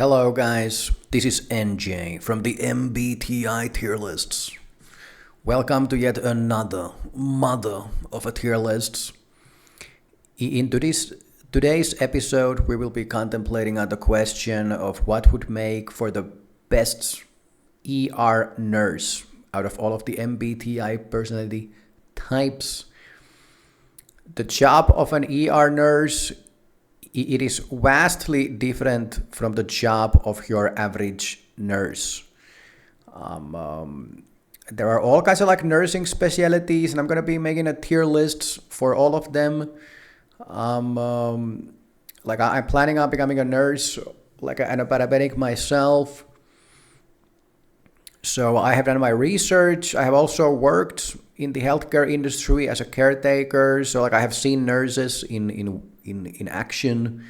Hello guys, this is NJ from the MBTI tier lists. Welcome to yet another mother of a tier lists. In today's episode, we will be contemplating on the question of what would make for the best ER nurse out of all of the MBTI personality types. The job of an ER nurse, it is vastly different from the job of your average nurse. There are all kinds of nursing specialties, and I'm going to be making a tier list for all of them. I'm planning on becoming a nurse, and a paramedic myself. So I have done my research. I have also worked in the healthcare industry as a caretaker. So I have seen nurses in action.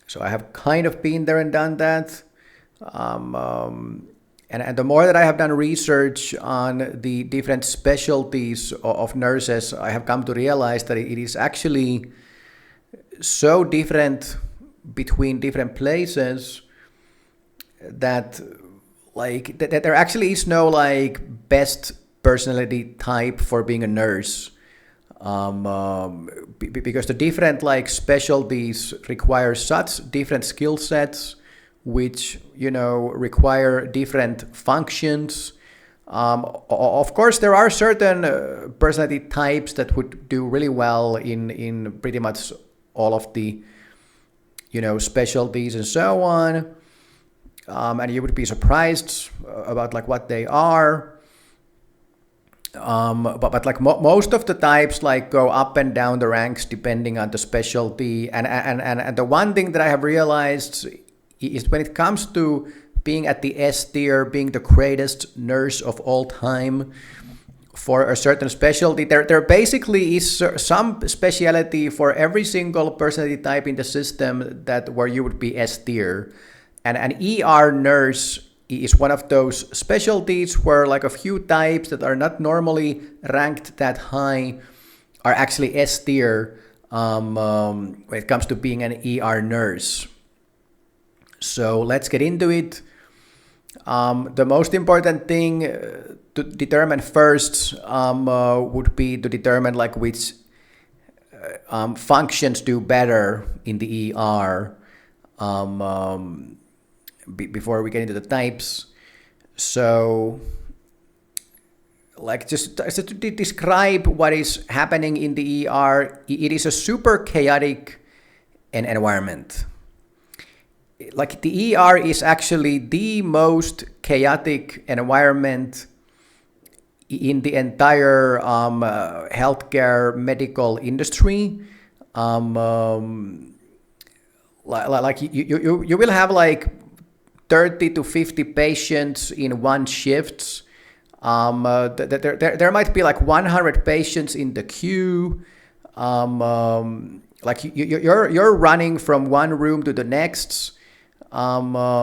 So I have kind of been there and done that. And the more that I have done research on the different specialties of nurses, I have come to realize that it is actually so different between different places that that there actually is no best personality type for being a nurse. Because the different specialties require such different skill sets, which require different functions. Of course, there are certain personality types that would do really well in pretty much all of the specialties and so on. And you would be surprised about what they are. But most of the types go up and down the ranks depending on the specialty. And the one thing that I have realized is when it comes to being at the S tier, being the greatest nurse of all time for a certain specialty, there basically is some specialty for every single personality type in the system where you would be S tier. And an ER nurse is one of those specialties where a few types that are not normally ranked that high are actually S tier when it comes to being an ER nurse. So let's get into it. The most important thing to determine first would be to determine which functions do better in the ER. Before we get into the types. So just to describe what is happening in the ER, it is a super chaotic environment. The ER is actually the most chaotic environment in the entire healthcare medical industry. You will have 30 to 50 patients in one shift. There might be 100 patients in the queue. You're running from one room to the next. You're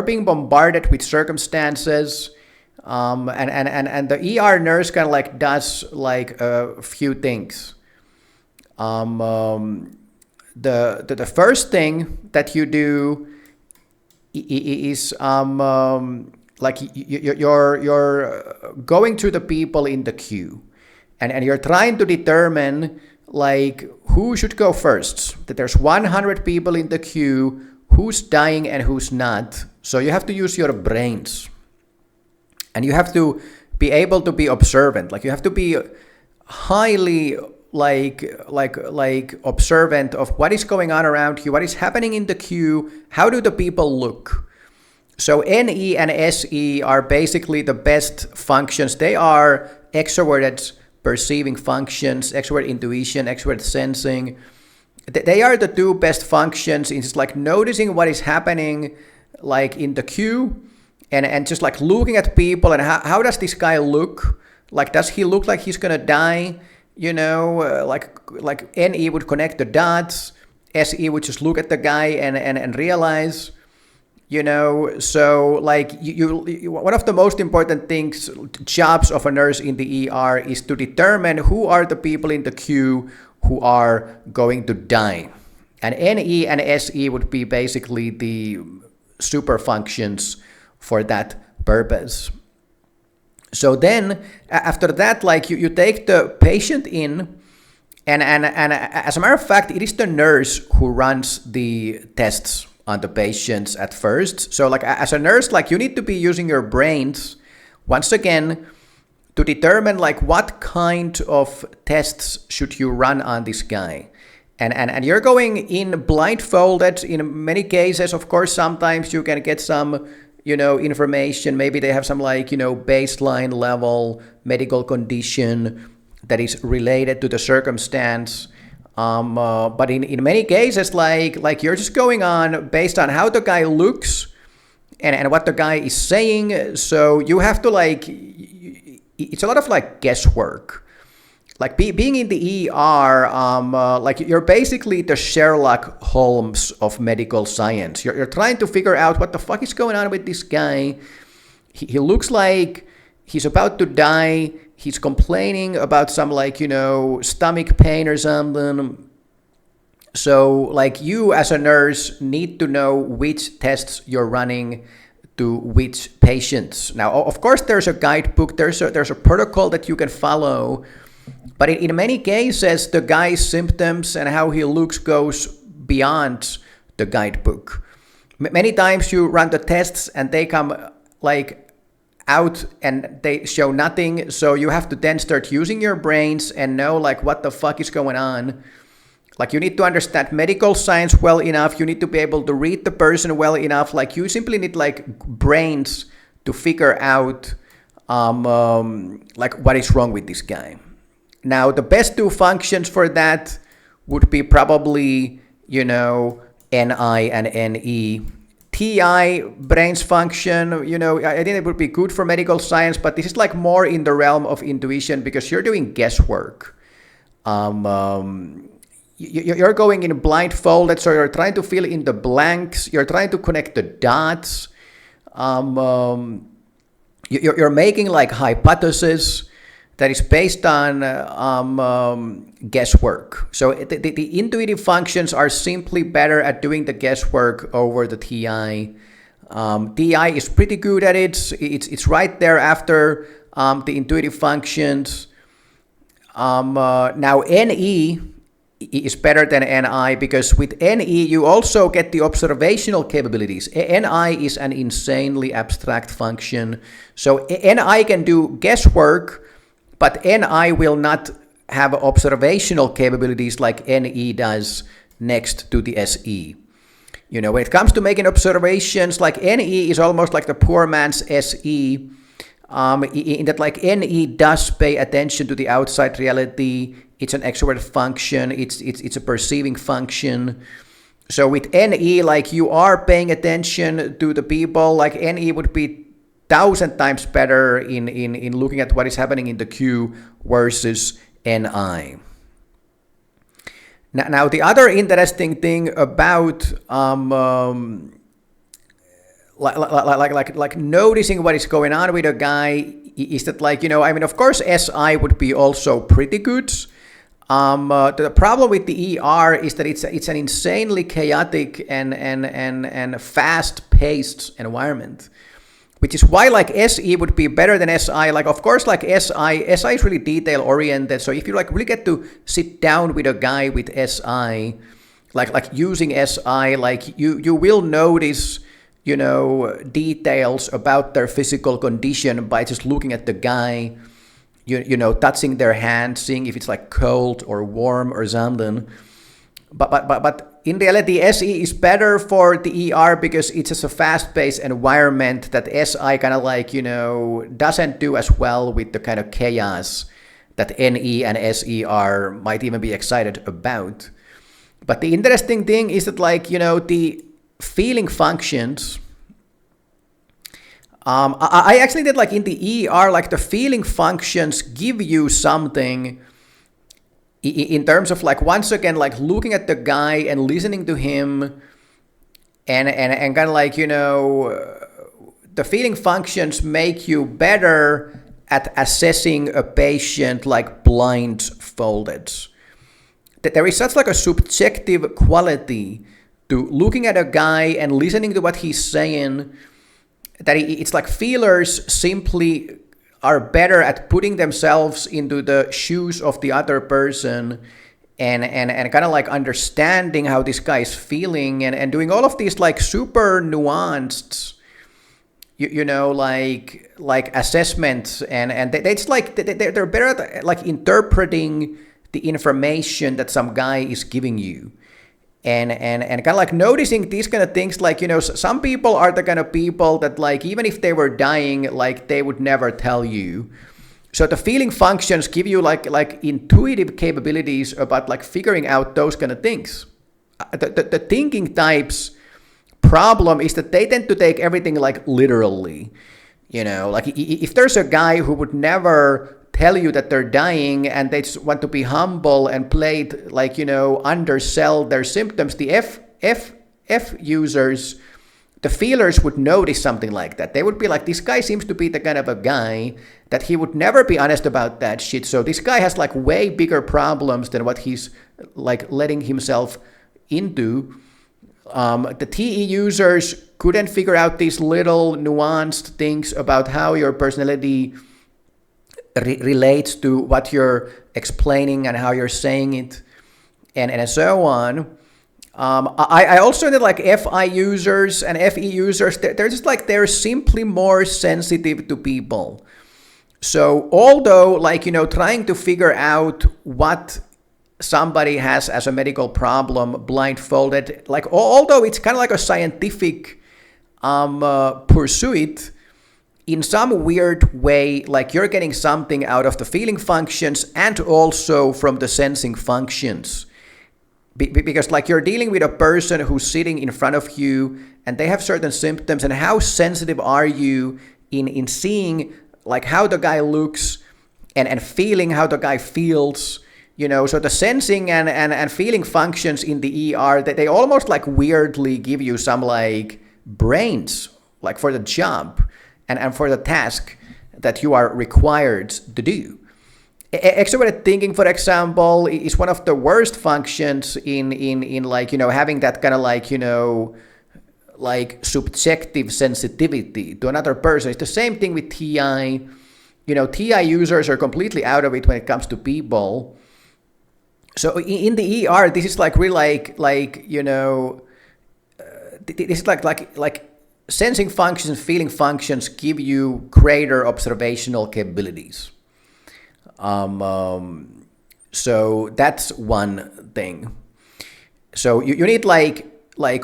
being bombarded with circumstances. And the ER nurse kind of does a few things. The first thing that you do is you're going through the people in the queue, and you're trying to determine who should go first. That there's 100 people in the queue, who's dying and who's not. So you have to use your brains, and you have to be able to be observant. You have to be highly observant of what is going on around you, what is happening in the queue, how do the people look. So NE and SE are basically the best functions. They are extroverted perceiving functions, extrovert intuition, extrovert sensing. They are the two best functions in just noticing what is happening in the queue and just looking at people and how does this guy look? Does he look like he's gonna die? NE would connect the dots, SE would just look at the guy and realize, so one of the most important jobs of a nurse in the ER is to determine who are the people in the queue who are going to die. And NE and SE would be basically the super functions for that purpose. So then after that, like you take the patient in, and as a matter of fact, it is the nurse who runs the tests on the patients at first. So like as a nurse, like you need to be using your brains once again to determine like what kind of tests should you run on this guy. And you're going in blindfolded in many cases. Of course, sometimes you can get some, information. Maybe they have some like, baseline level medical condition that is related to the circumstance. But in many cases, like you're just going on based on how the guy looks and what the guy is saying. So you have to it's a lot of like guesswork. Like being in the ER, like you're basically the Sherlock Holmes of medical science. You're trying to figure out what the fuck is going on with this guy. He looks like he's about to die. He's complaining about some stomach pain or something. So like you as a nurse need to know which tests you're running to which patients. Now, of course, there's a guidebook. There's a protocol that you can follow. But in many cases, the guy's symptoms and how he looks goes beyond the guidebook. Many times you run the tests and they come out and they show nothing. So you have to then start using your brains and know what the fuck is going on. Like you need to understand medical science well enough. You need to be able to read the person well enough. Like you simply need brains to figure out what is wrong with this guy. Now, the best two functions for that would be probably, NI and NE. TI, brains function, I think it would be good for medical science, but this is more in the realm of intuition because you're doing guesswork. You're going in blindfolded, so you're trying to fill in the blanks. You're trying to connect the dots. You're making hypotheses that is based on guesswork. So the intuitive functions are simply better at doing the guesswork over the TI. TI is pretty good at it. It's right there after the intuitive functions. Now NE is better than NI because with NE you also get the observational capabilities. NI is an insanely abstract function. So NI can do guesswork, but NI will not have observational capabilities like NE does next to the SE. When it comes to making observations, NE is almost like the poor man's SE, in that NE does pay attention to the outside reality. It's an extrovert function. It's a perceiving function. So with NE, you are paying attention to the people. NE would be 1,000 times better in looking at what is happening in the queue versus NI. Now the other interesting thing about noticing what is going on with a guy is that of course SI would be also pretty good. The problem with the ER is that it's an insanely chaotic and fast-paced environment. Which is why SE would be better than SI. Of course, SI is really detail oriented. So if you really get to sit down with a guy with SI, using SI, you will notice, details about their physical condition by just looking at the guy, touching their hand, seeing if it's cold or warm or something. But in reality, SE is better for the ER because it's just a fast-paced environment that SI kind of doesn't do as well with the kind of chaos that NE and SE might even be excited about. But the interesting thing is that the feeling functions, I actually did in the ER, the feeling functions give you something in terms of once again looking at the guy and listening to him and kind of the feeling functions make you better at assessing a patient blindfolded. that there is such like a subjective quality to looking at a guy and listening to what he's saying, that it's like feelers simply are better at putting themselves into the shoes of the other person and kind of like understanding how this guy is feeling and doing all of these like super nuanced, like assessments and it's like they're better at like interpreting the information that some guy is giving you. And kind of like noticing these kind of things, like, some people are the kind of people that, like, even if they were dying, like, they would never tell you. So the feeling functions give you like intuitive capabilities about like figuring out those kind of things. The thinking types problem is that they tend to take everything like literally. Like if there's a guy who would never tell you that they're dying and they just want to be humble and play it like, undersell their symptoms, the F users, the feelers would notice something like that. They would be like, this guy seems to be the kind of a guy that he would never be honest about that shit. So this guy has like way bigger problems than what he's like letting himself into. The TE users couldn't figure out these little nuanced things about how your personality relates to what you're explaining and how you're saying it, and so on. I also did like FI users and FE users. They're just like, they're simply more sensitive to people. So although like, trying to figure out what somebody has as a medical problem blindfolded, like although it's kind of like a scientific pursuit, in some weird way, like you're getting something out of the feeling functions and also from the sensing functions. Because like you're dealing with a person who's sitting in front of you and they have certain symptoms, and how sensitive are you in seeing like how the guy looks and feeling how the guy feels, so the sensing and feeling functions in the ER, that they almost like weirdly give you some like brains like for the job and for the task that you are required to do. Extroverted thinking, for example, is one of the worst functions in like, having that kind of like, like subjective sensitivity to another person. It's the same thing with TI. TI users are completely out of it when it comes to people. So in the ER, this is like really this is like sensing functions, feeling functions give you greater observational capabilities. So that's one thing. So you need like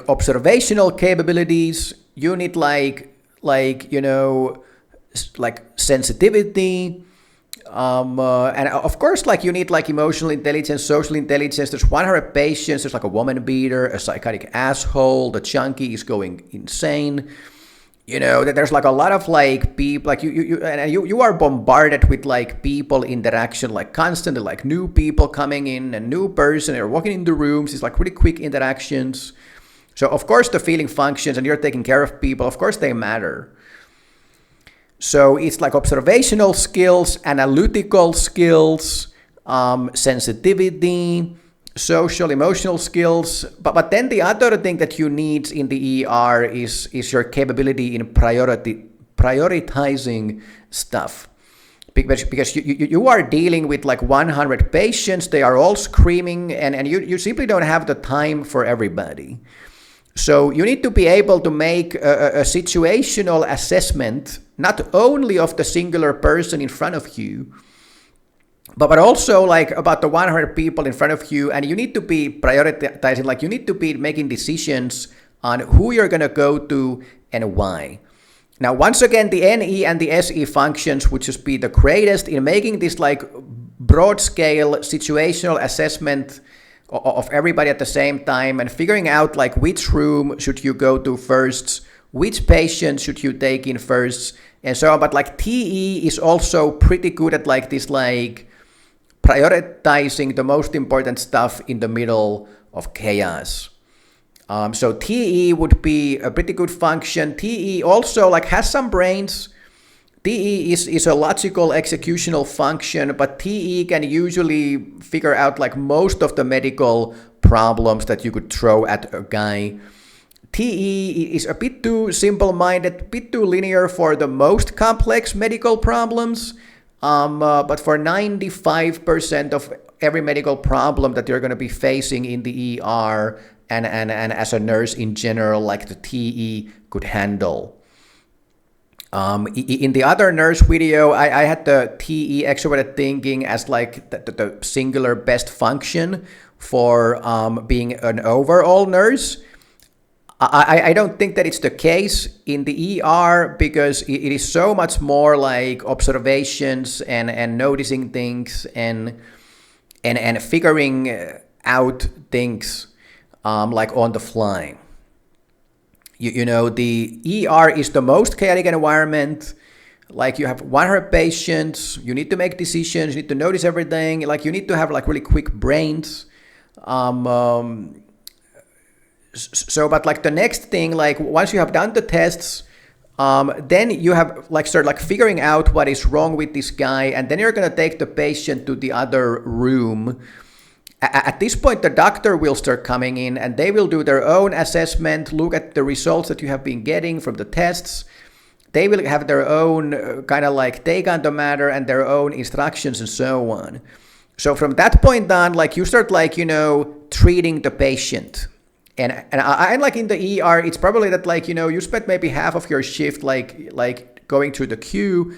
observational capabilities. You need like sensitivity. And of course, like you need like emotional intelligence, social intelligence. There's 100 patients. There's like a woman beater, a psychotic asshole. The chunky is going insane. There's like a lot of like people, like you are bombarded with like people interaction, like constantly, like new people coming in, a new person, they're walking into rooms. It's like really quick interactions. So of course the feeling functions and you're taking care of people, of course they matter. So it's like observational skills, analytical skills, sensitivity, social, emotional skills. But then the other thing that you need in the ER is your capability in prioritizing stuff. Because you are dealing with like 100 patients, they are all screaming, and you simply don't have the time for everybody. So you need to be able to make a situational assessment, not only of the singular person in front of you, but also like about the 100 people in front of you, and you need to be prioritizing, like you need to be making decisions on who you're going to go to and why. Now, once again, the NE and the SE functions would just be the greatest in making this like broad scale situational assessment of everybody at the same time and figuring out like which room should you go to first, which patient should you take in first, and so on. But like TE is also pretty good at like this like prioritizing the most important stuff in the middle of chaos. So TE would be a pretty good function. TE also like has some brains. TE is a logical executional function, but TE can usually figure out like most of the medical problems that you could throw at a guy. TE is a bit too simple-minded, a bit too linear for the most complex medical problems, but for 95% of every medical problem that you're going to be facing in the ER and as a nurse in general, like the TE could handle. In the other nurse video, I had the TE extroverted thinking as like the singular best function for being an overall nurse. I don't think that it's the case in the ER because it is so much more like observations and noticing things and figuring out things like on the fly. You know, the ER is the most chaotic environment. Like you have 100 patients, you need to make decisions, you need to notice everything. Like you need to have like really quick brains. So, but like the next thing, like once you have done the tests, then you have like start like figuring out what is wrong with this guy, and then you're gonna take the patient to the other room. At this point, the doctor will start coming in and they will do their own assessment, look at the results that you have been getting from the tests. They will have their own kind of like take on the matter and their own instructions and so on. So from that point on, like you start like, you know, treating the patient. And I like in the ER, it's probably that like, you know, you spent maybe half of your shift like going through the queue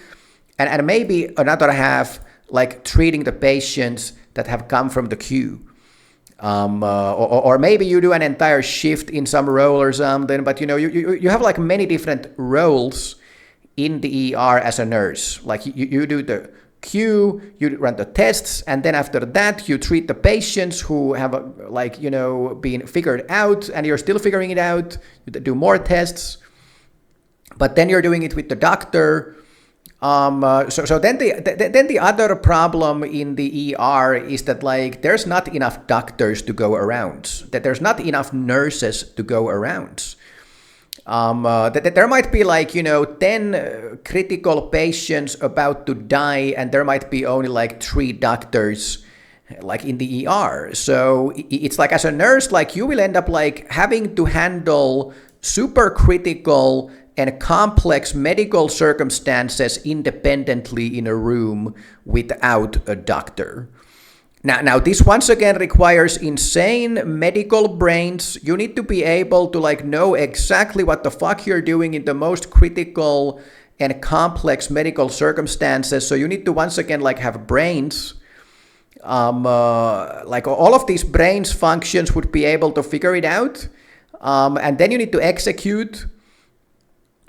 and maybe another half like treating the patients that have come from the queue. Or maybe you do an entire shift in some role or something, but you know, you have like many different roles in the ER as a nurse. Like you do the queue, you run the tests, and then after that you treat the patients who have like, you know, been figured out and you're still figuring it out. You do more tests, but then you're doing it with the doctor. So then the other problem in the ER is that like there's not enough doctors to go around, that there's not enough nurses to go around. That there might be like, you know, 10 critical patients about to die and there might be only like 3 doctors like in the ER. So it's like as a nurse, like you will end up like having to handle super critical and complex medical circumstances independently in a room without a doctor. Now this once again requires insane medical brains. You need to be able to like know exactly what the fuck you're doing in the most critical and complex medical circumstances. So you need to once again like have brains. Like all of these brains functions would be able to figure it out. And then you need to execute.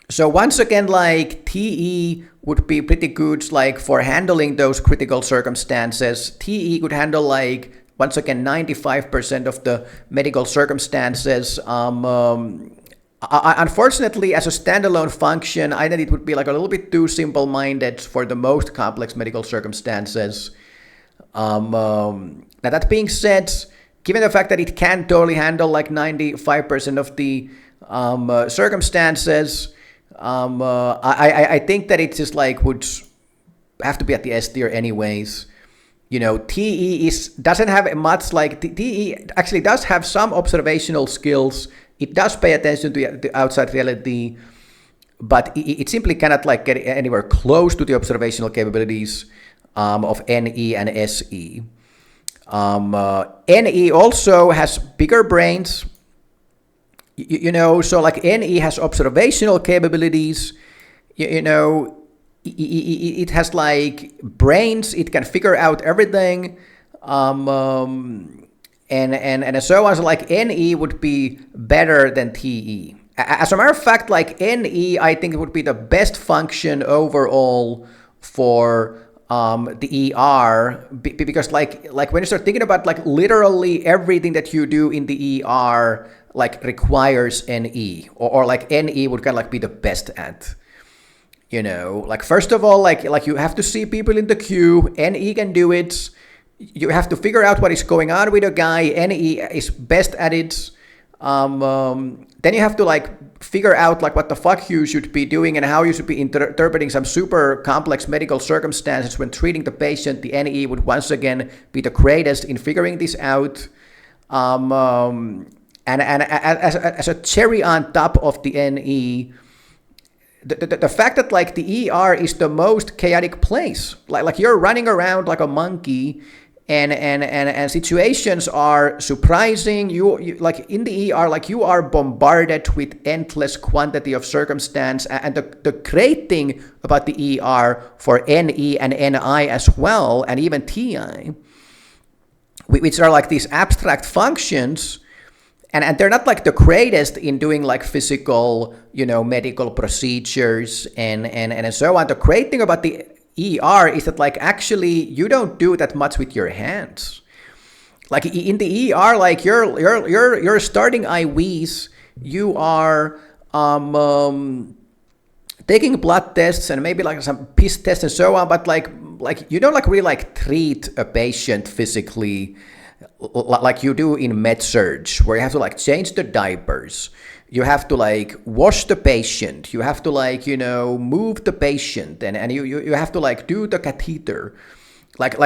So once again, like TE would be pretty good like for handling those critical circumstances. TE could handle like, once again, 95% of the medical circumstances. Unfortunately, as a standalone function, I think it would be like a little bit too simple-minded for the most complex medical circumstances. Now that being said, given the fact that it can totally handle like 95% of the circumstances, I think that it just like would have to be at the S tier anyways. You know, TE doesn't have much like TE actually does have some observational skills. It does pay attention to the outside reality, but it simply cannot like get anywhere close to the observational capabilities of NE and SE. NE also has bigger brains. You know, so like NE has observational capabilities, you know, it has like brains, it can figure out everything, and so on. So like NE would be better than TE. As a matter of fact, like NE, I think it would be the best function overall for the ER, because like when you start thinking about like literally everything that you do in the ER like requires NE, or like NE would kind of like be the best at, you know, like first of all, like you have to see people in the queue. NE can do it. You have to figure out what is going on with a guy. NE is best at it. Then you have to like figure out like what the fuck you should be doing and how you should be interpreting some super complex medical circumstances when treating the patient, the NE would once again be the greatest in figuring this out. And as a cherry on top of the NE, the fact that like the ER is the most chaotic place, like you're running around like a monkey, and situations are surprising. You like in the ER, like you are bombarded with endless quantity of circumstance. And the great thing about the ER for NE and NI as well, and even TI, which are like these abstract functions. And they're not like the greatest in doing like physical, medical procedures and so on. The great thing about the ER is that like actually you don't do that much with your hands. Like in the ER, like you're starting IVs, you are taking blood tests and maybe like some piss tests and so on, but like you don't like really like treat a patient physically like you do in MedSurg, where you have to like change the diapers, you have to like wash the patient, you have to like move the patient, and you have to like do the catheter,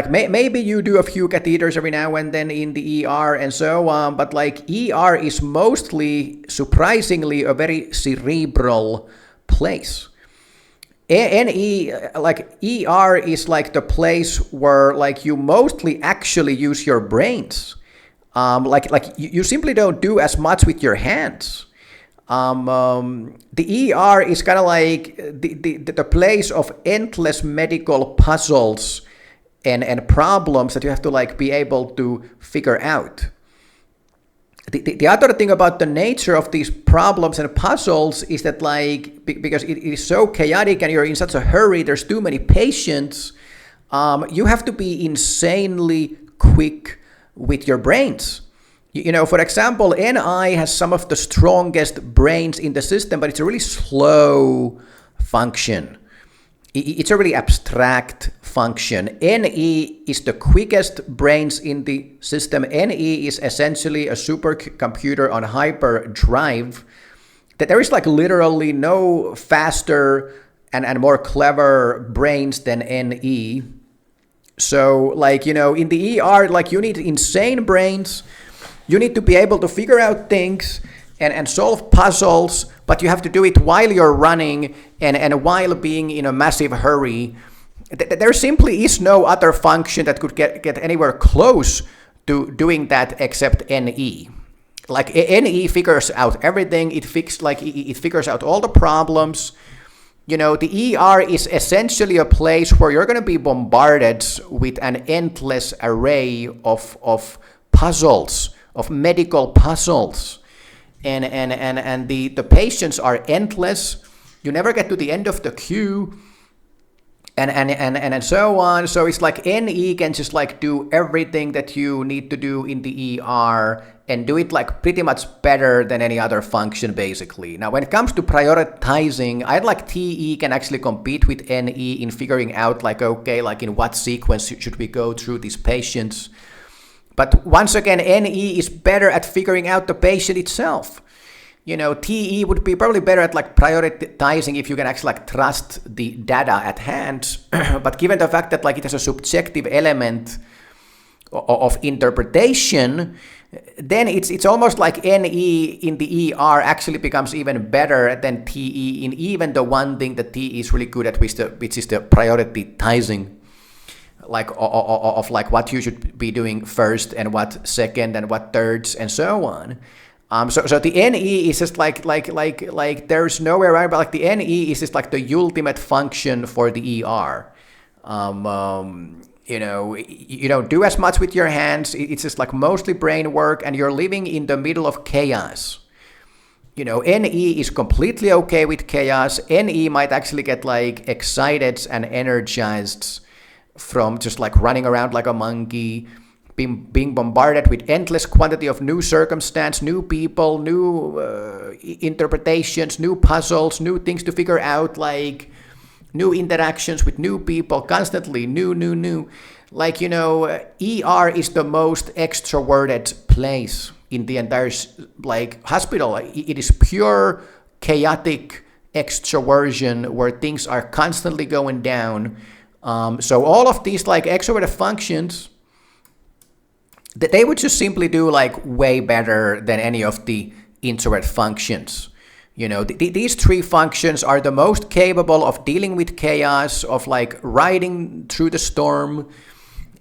maybe you do a few catheters every now and then in the ER and so on, but like ER is mostly surprisingly a very cerebral place. NE, like ER is like the place where like you mostly actually use your brains. You simply don't do as much with your hands. The ER is kind of like the place of endless medical puzzles and problems that you have to like be able to figure out. The other thing about the nature of these problems and puzzles is that like because it is so chaotic and you're in such a hurry, there's too many patients, you have to be insanely quick with your brains. For example, NI has some of the strongest brains in the system, but it's a really slow function. It's a really abstract function. NE is the quickest brains in the system. NE is essentially a supercomputer on hyperdrive. That there is like literally no faster and more clever brains than NE. So like, in the ER, like you need insane brains. You need to be able to figure out things and solve puzzles, but you have to do it while you're running and while being in a massive hurry. There simply is no other function that could get anywhere close to doing that except NE. Like NE figures out everything. It figures out all the problems. The ER is essentially a place where you're going to be bombarded with an endless array of puzzles, of medical puzzles. And the patients are endless. You never get to the end of the queue, and so on. So it's like NE can just like do everything that you need to do in the ER and do it like pretty much better than any other function basically. Now when it comes to prioritizing, I'd like TE can actually compete with NE in figuring out like, okay, like in what sequence should we go through these patients. But once again, NE is better at figuring out the patient itself. TE would be probably better at like prioritizing if you can actually like trust the data at hand. But given the fact that like it has a subjective element of interpretation, then it's almost like NE in the ER actually becomes even better than TE in even the one thing that TE is really good at, which is the prioritizing. Like of like what you should be doing first and what second and what thirds and so on. So the NE is just like there's no way around, but like the NE is just like the ultimate function for the ER. You don't do as much with your hands. It's just like mostly brain work, and you're living in the middle of chaos. NE is completely okay with chaos. NE might actually get like excited and energized from just like running around like a monkey, being bombarded with endless quantity of new circumstance, new people, new interpretations, new puzzles, new things to figure out, like new interactions with new people, constantly new. Like, ER is the most extroverted place in the entire like hospital. It is pure chaotic extroversion where things are constantly going down. So all of these like extroverted functions, that they would just simply do like way better than any of the introvert functions. You know, these three functions are the most capable of dealing with chaos, of like riding through the storm,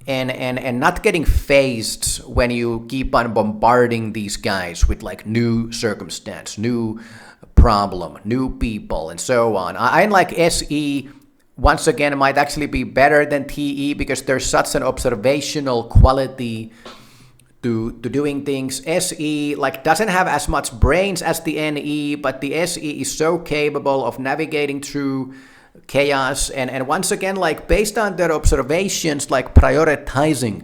and not getting phased when you keep on bombarding these guys with like new circumstance, new problem, new people, and so on. I like SE, once again, might actually be better than TE because there's such an observational quality to doing things. SE like doesn't have as much brains as the NE, but the SE is so capable of navigating through chaos and once again, like based on their observations, like prioritizing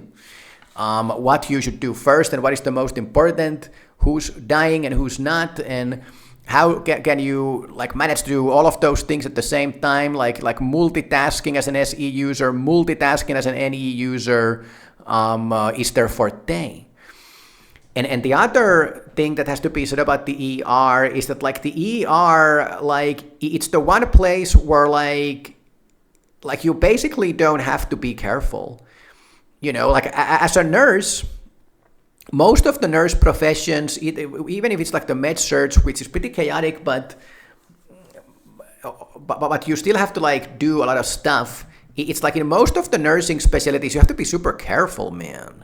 what you should do first and what is the most important, who's dying and who's not, and how can you like manage to do all of those things at the same time, like multitasking as an SE user, multitasking as an NE user is their forte. And the other thing that has to be said about the ER is that like the ER, like it's the one place where like you basically don't have to be careful. You know, like as a nurse, most of the nurse professions, even if it's like the MedSurg, which is pretty chaotic, but you still have to like do a lot of stuff. It's like in most of the nursing specialties, you have to be super careful, man.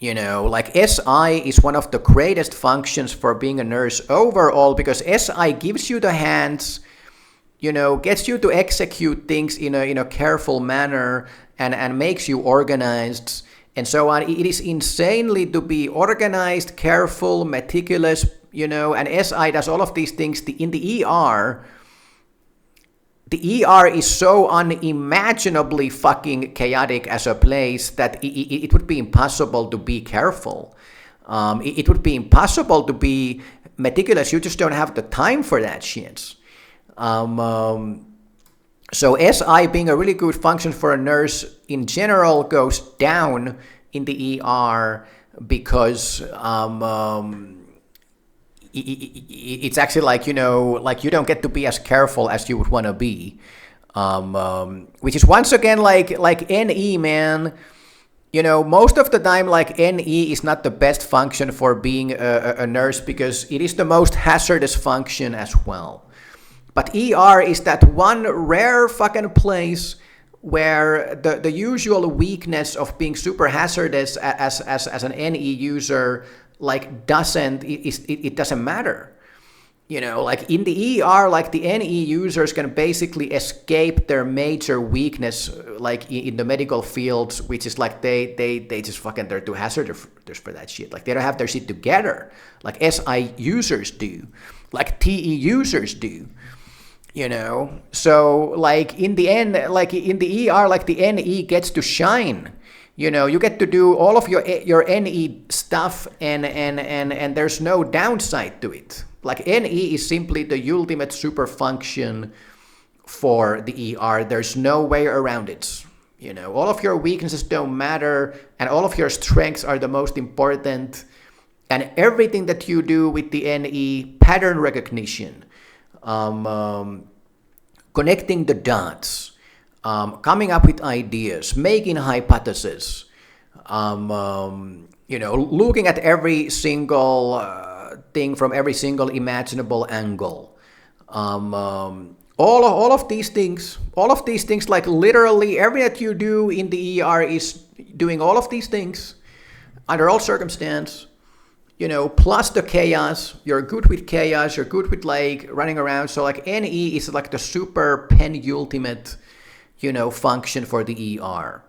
You know, like SI is one of the greatest functions for being a nurse overall because SI gives you the hands, you know, gets you to execute things in a careful manner and makes you organized and so on. It is insanely to be organized, careful, meticulous, you know, and SI does all of these things. In the ER is so unimaginably fucking chaotic as a place that it would be impossible to be careful. It would be impossible to be meticulous. You just don't have the time for that shit. So SI being a really good function for a nurse in general goes down in the ER because it's actually like, you know, like you don't get to be as careful as you would want to be, which is once again like NE, man. You know, most of the time like NE is not the best function for being a nurse because it is the most hazardous function as well. But ER is that one rare fucking place where the usual weakness of being super hazardous as an NE user like it doesn't matter. You know, like in the ER, like the NE users can basically escape their major weakness, like in the medical fields, which is like they just fucking, they're too hazardous for that shit. Like they don't have their shit together, like SI users do, like TE users do. You know, so like in the end, like in the ER, like the NE gets to shine. You know, you get to do all of your NE stuff, and there's no downside to it. Like NE is simply the ultimate super function for the ER. There's no way around it. You know, all of your weaknesses don't matter, and all of your strengths are the most important. And everything that you do with the NE, pattern recognition, connecting the dots, coming up with ideas, making hypotheses, you know, looking at every single thing from every single imaginable angle. All of these things, like literally everything that you do in the ER is doing all of these things under all circumstance. You know, plus the chaos. You're good with chaos. You're good with like running around. So like NE is like the super penultimate, you know, function for the ER.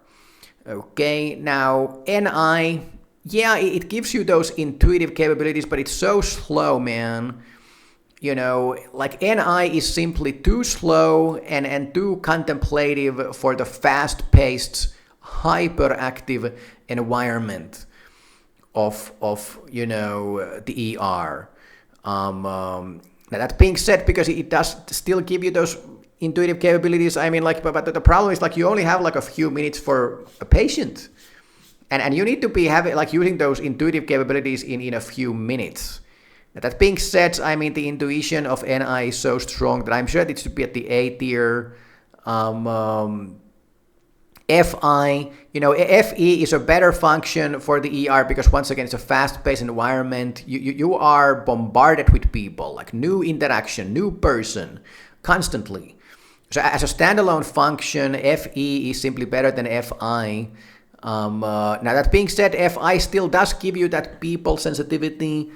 Okay, now NI, yeah, it gives you those intuitive capabilities, but it's so slow, man. You know, like NI is simply too slow and too contemplative for the fast-paced, hyperactive environment of you know, the ER. Now that being said, because it does still give you those intuitive capabilities, I mean, like, but the problem is like you only have like a few minutes for a patient, and you need to be having like using those intuitive capabilities in a few minutes. That being said, I mean, the intuition of NI is so strong that I'm sure it should be at the A tier. FI, FE is a better function for the ER because once again, it's a fast-paced environment. You are bombarded with people, like new interaction, new person, constantly. So as a standalone function, FE is simply better than FI. Now that being said, FI still does give you that people sensitivity.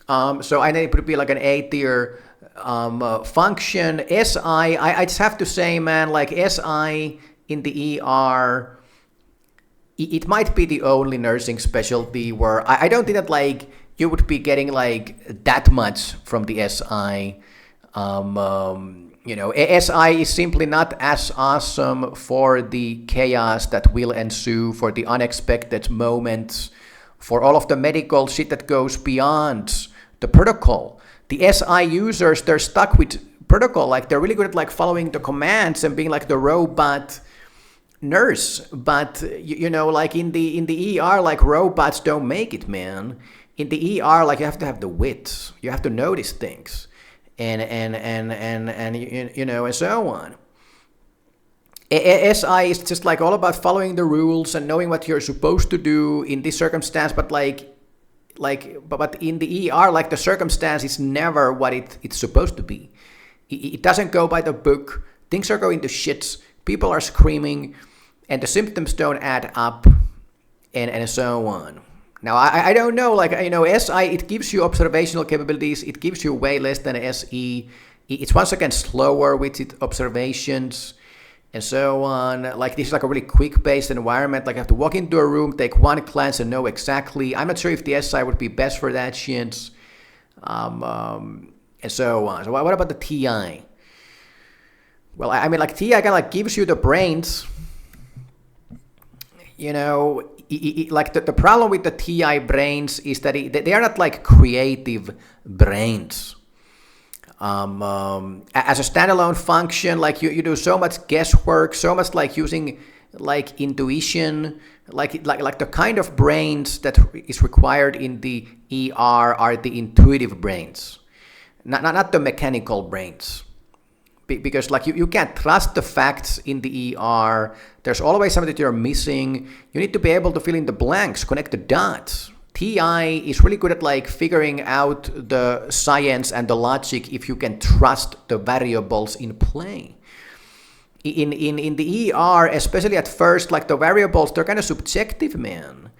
So I think it would be like an A tier function. SI, I just have to say, man, like SI in the ER, it might be the only nursing specialty where I don't think that like you would be getting like that much from the SI. SI is simply not as awesome for the chaos that will ensue, for the unexpected moments, for all of the medical shit that goes beyond the protocol. The SI users, they're stuck with protocol. Like they're really good at like following the commands and being like the robot nurse. But like in the ER, like robots don't make it, man. In the ER, like you have to have the wit. You have to notice things. And so on. SI is just like all about following the rules and knowing what you're supposed to do in this circumstance, but in the ER, like the circumstance is never what it's supposed to be. It doesn't go by the book. Things are going to shits. People are screaming, and the symptoms don't add up, and so on. Now, I don't know, like, SI, it gives you observational capabilities. It gives you way less than SE. It's once again slower with its observations and so on. Like, this is like a really quick-paced environment. Like, I have to walk into a room, take one glance, and know exactly. I'm not sure if the SI would be best for that shit. And so on. So what about the TI? Well, I mean, like, TI kind of like gives you the brains. Like the problem with the TI brains is that they are not like creative brains. As a standalone function, like you do so much guesswork, so much like using like intuition, like the kind of brains that is required in the ER are the intuitive brains, not the mechanical brains. Because like you can't trust the facts in the ER. There's always something that you're missing. You need to be able to fill in the blanks, connect the dots. TI is really good at like figuring out the science and the logic if you can trust the variables in play. In the ER, especially at first, like the variables, they're kind of subjective, man.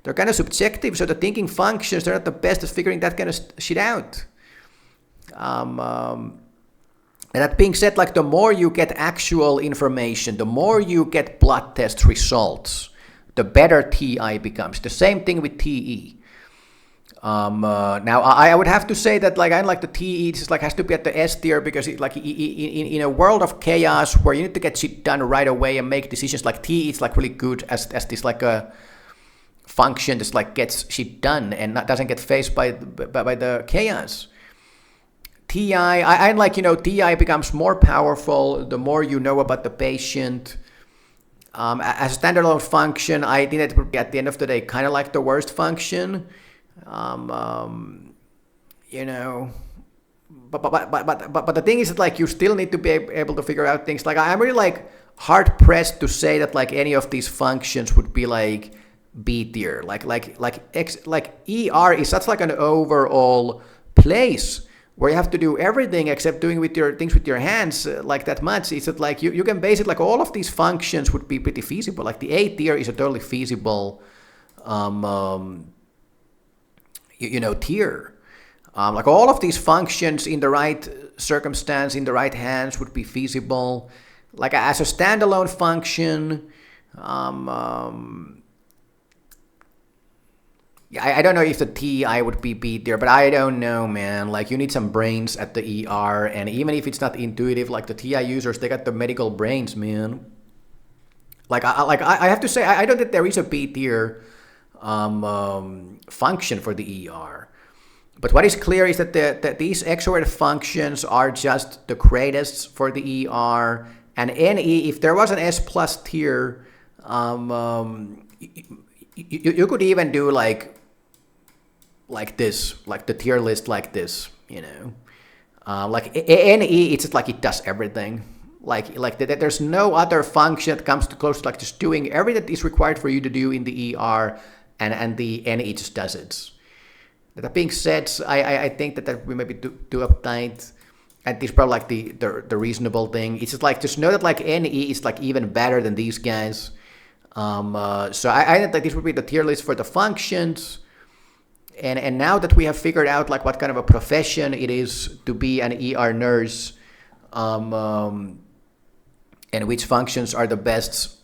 They're kind of subjective, so the thinking functions, they're not the best at figuring that kind of shit out. And that being said, like the more you get actual information, the more you get blood test results, the better TI becomes. The same thing with TE. Now I would have to say that like I like the TE just like has to be at the S tier because it, like in a world of chaos where you need to get shit done right away and make decisions, like TE is like really good as this like a function that's like gets shit done and doesn't get faced by the chaos. TI, I like, TI becomes more powerful the more you know about the patient. As a standalone function, I think that would be at the end of the day kind of like the worst function. But the thing is that like you still need to be able to figure out things. Like I'm really like hard pressed to say that like any of these functions would be like B tier. Like ER is such like an overall place where you have to do everything except doing with your things with your hands like that much. It's that like you can base it like all of these functions would be pretty feasible. Like the A tier is a totally feasible tier. Like all of these functions in the right circumstance, in the right hands would be feasible. Like as a standalone function, I don't know if the TI would be B tier, but I don't know, man. Like you need some brains at the ER, and even if it's not intuitive, like the TI users, they got the medical brains, man. Like I have to say, I don't think there is a B tier function for the ER. But what is clear is that these extroverted functions are just the greatest for the ER. And NE, if there was an S plus tier, you could even do like like this, like the tier list like this, you know. Like NE, it's just like it does everything. Like there's no other function that comes to close to like just doing everything that is required for you to do in the ER, and the NE just does it. That being said, I think that we may be too uptight, and this is probably like the reasonable thing. It's just like just know that like NE is like even better than these guys. So I think that this would be the tier list for the functions. And now that we have figured out like what kind of a profession it is to be an ER nurse, and which functions are the best,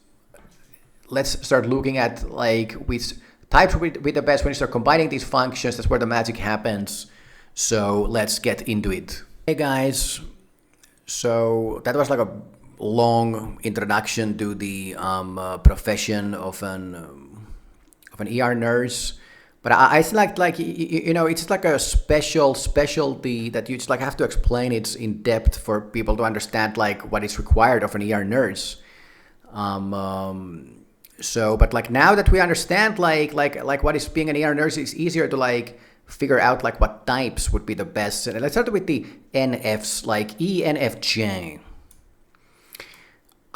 let's start looking at like which types will be the best when you start combining these functions. That's where the magic happens. So let's get into it. Hey guys, so that was like a long introduction to the profession of an ER nurse. But I feel like you know, it's like a specialty that you just like have to explain it in depth for people to understand like what is required of an ER nurse. So, but like now that we understand like what is being an ER nurse, it's easier to like figure out like what types would be the best. And let's start with the NFs, like ENFJ.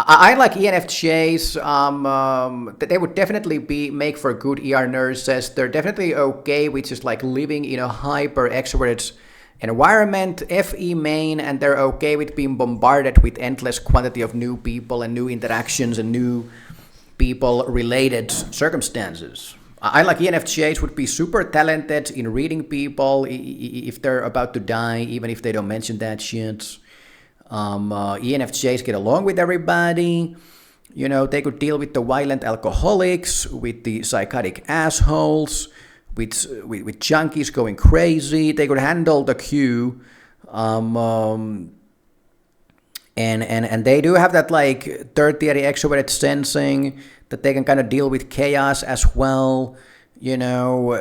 I like ENFJs. They would definitely make for good ER nurses. They're definitely okay with just like living in a hyper extroverted environment, FE main, and they're okay with being bombarded with endless quantity of new people and new interactions and new people related circumstances. I like ENFJs would be super talented in reading people if they're about to die, even if they don't mention that shit. ENFJs get along with everybody. You know, they could deal with the violent alcoholics, with the psychotic assholes, with junkies going crazy. They could handle the queue. And they do have that like tertiary extroverted sensing that they can kind of deal with chaos as well. You know,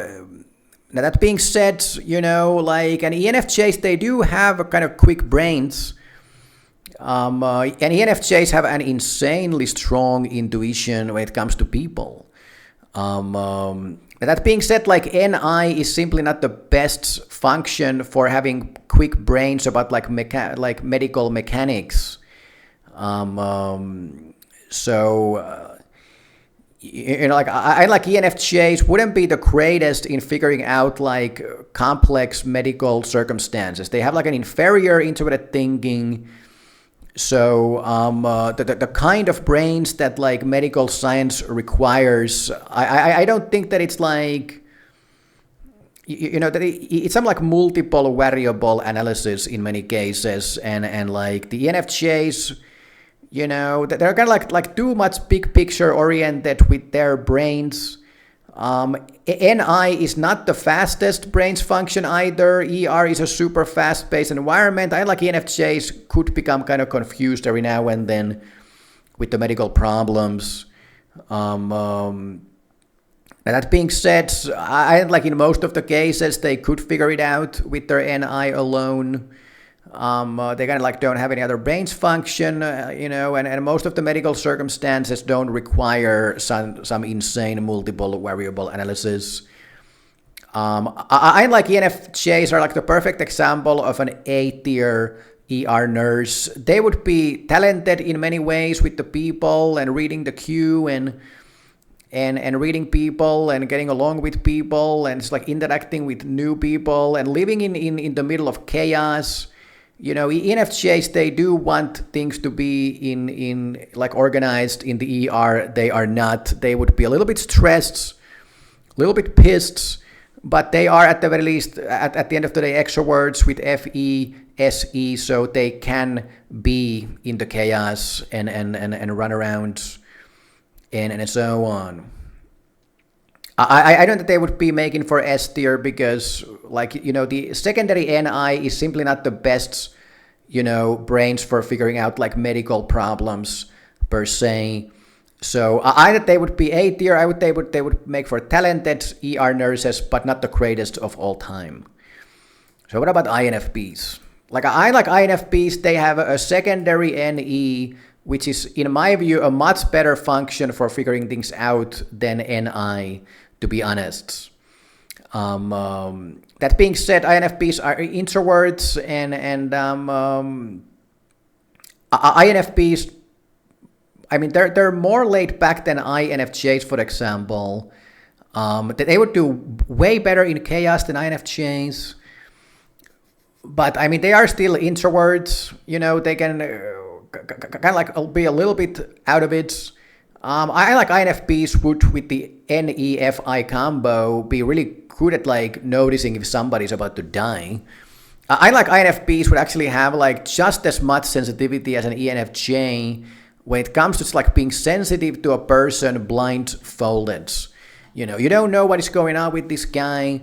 now that being said, you know, like, and ENFJs, they do have a kind of quick brains. And ENFJs have an insanely strong intuition when it comes to people. That being said, like NI is simply not the best function for having quick brains about like medical mechanics. You know, like I like ENFJs wouldn't be the greatest in figuring out like complex medical circumstances. They have like an inferior intuitive thinking. So the kind of brains that like medical science requires, I don't think that it's like, you know, that it's some like multiple variable analysis in many cases, and like the ENFJs, you know, they're kind of like too much big picture oriented with their brains. NI is not the fastest brains function either. ER is a super fast-paced environment. I like ENFJs could become kind of confused every now and then with the medical problems. And that being said, I like in most of the cases they could figure it out with their NI alone. They kind of like don't have any other brains function, you know, and most of the medical circumstances don't require some insane multiple variable analysis. I like ENFJs are like the perfect example of an A-tier ER nurse. They would be talented in many ways with the people and reading the queue and reading people and getting along with people and it's like interacting with new people and living in the middle of chaos. You know, ENFJs, they do want things to be in like organized in the ER. They are not. They would be a little bit stressed, a little bit pissed, but they are at the very least, at the end of the day, extroverts with FE, SE, so they can be in the chaos and run around and so on. I don't think they would be making for S tier because, like, you know, the secondary NI is simply not the best, you know, brains for figuring out like medical problems per se. So I think they would be A tier. They would make for talented ER nurses, but not the greatest of all time. So what about INFPs? Like I like INFPs. They have a secondary NE, which is, in my view, a much better function for figuring things out than NI, to be honest. That being said, INFPs are introverts, and INFPs, I mean, they're more laid back than INFJs, for example. They would do way better in chaos than INFJs. But I mean, they are still introverts. They can kind of like be a little bit out of it. I like INFPs would, with the NEFI combo, be really good at like noticing if somebody's about to die. I like INFPs would actually have like just as much sensitivity as an ENFJ when it comes to just like being sensitive to a person blindfolded. You don't know what is going on with this guy,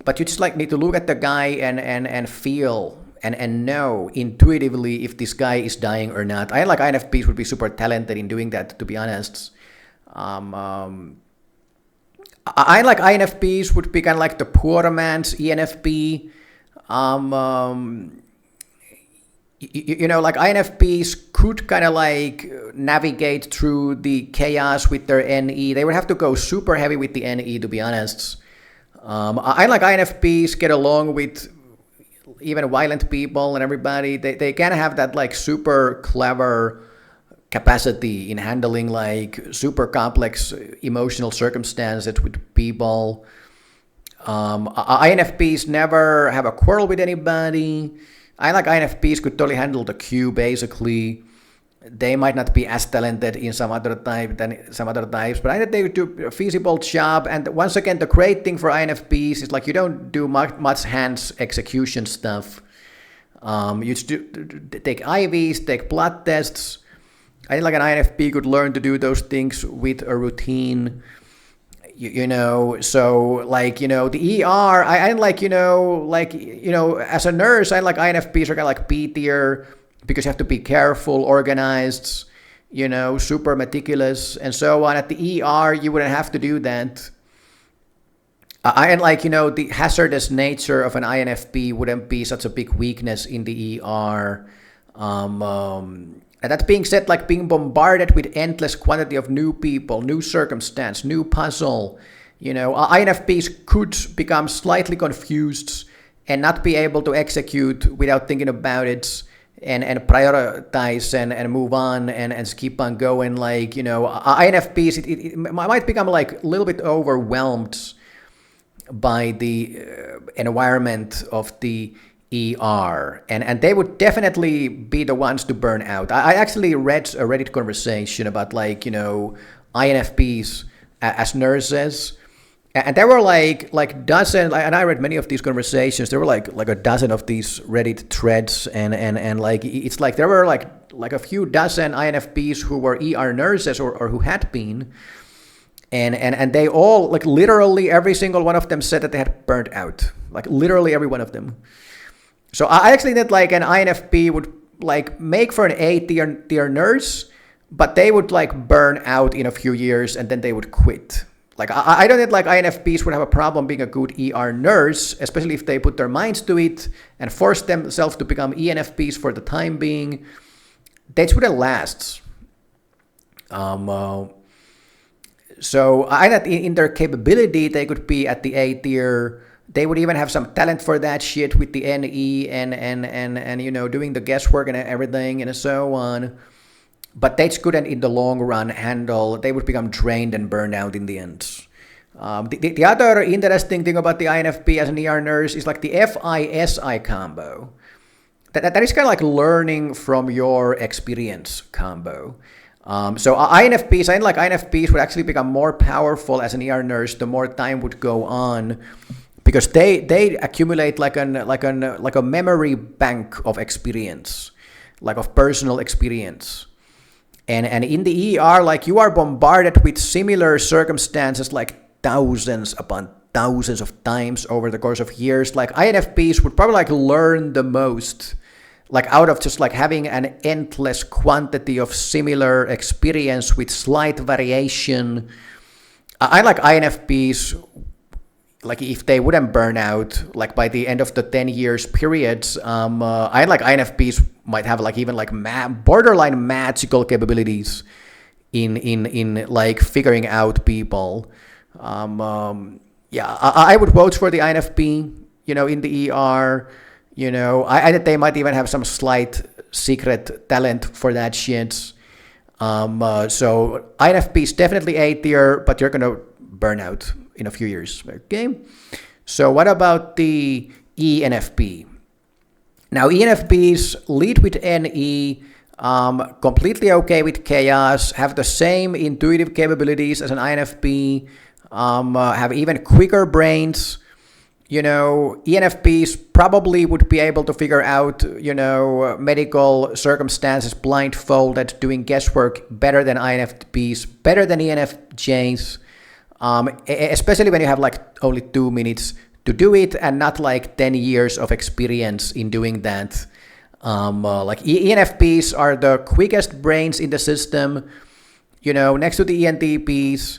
but you just like need to look at the guy and feel and know intuitively if this guy is dying or not. I like INFPs would be super talented in doing that, to be honest. I like INFPs would be kind of like the poor man's ENFP. Like INFPs could kind of like navigate through the chaos with their NE. They would have to go super heavy with the NE, to be honest. I like INFPs get along with even violent people and everybody. They kind of have that like super clever capacity in handling like super complex emotional circumstances with people. INFPs never have a quarrel with anybody. I like INFPs could totally handle the queue, basically. They might not be as talented in some other type than some other types, but I think they do a feasible job. And once again, the great thing for INFPs is like you don't do much hands execution stuff. You just take IVs, take blood tests. I think like an INFP could learn to do those things with a routine. So like, the ER, I like, as a nurse, I like INFPs are kind of like B tier because you have to be careful, organized, super meticulous and so on. At the ER, you wouldn't have to do that. I like, the hazardous nature of an INFP wouldn't be such a big weakness in the ER. And that being said, like being bombarded with endless quantity of new people, new circumstance, new puzzle, INFPs could become slightly confused and not be able to execute without thinking about it and prioritize and move on and keep on going. Like, INFPs, it might become like a little bit overwhelmed by the environment of the ER, and they would definitely be the ones to burn out. I actually read a Reddit conversation about like, INFPs as nurses, and there were like dozen, and I read many of these conversations. There were like a dozen of these Reddit threads, and like it's like there were like a few dozen INFPs who were ER nurses or who had been, and they all, like literally every single one of them said that they had burnt out, like literally every one of them. So I actually think like an INFP would like make for an A tier nurse, but they would like burn out in a few years and then they would quit. Like I don't think like INFPs would have a problem being a good ER nurse, especially if they put their minds to it and force themselves to become ENFPs for the time being. They just wouldn't last. So I think in their capability, they could be at the A tier. They would even have some talent for that shit with the NE and doing the guesswork and everything and so on. But they just couldn't in the long run handle. They would become drained and burned out in the end. The other interesting thing about the INFP as an ER nurse is like the FI-SI combo. That is kind of like learning from your experience combo. So INFPs, I think like INFPs would actually become more powerful as an ER nurse the more time would go on, because they accumulate like a memory bank of experience, like of personal experience. And in the ER, like you are bombarded with similar circumstances like thousands upon thousands of times over the course of years. Like INFPs would probably like learn the most, like out of just like having an endless quantity of similar experience with slight variation. I like INFPs, like if they wouldn't burn out, like by the end of the 10 years periods, I like INFPs might have like even like borderline magical capabilities in like figuring out people. yeah, I would vote for the INFP, in the ER. I think they might even have some slight secret talent for that shit. So INFP is definitely A tier, but you're going to burn out in a few years. Okay. So what about the ENFP? Now ENFPs lead with NE, completely okay with chaos, have the same intuitive capabilities as an INFP, have even quicker brains. ENFPs probably would be able to figure out, medical circumstances blindfolded, doing guesswork better than INFPs, better than ENFJs, especially when you have like only 2 minutes to do it and not like 10 years of experience in doing that. Like ENFPs are the quickest brains in the system, next to the ENTPs.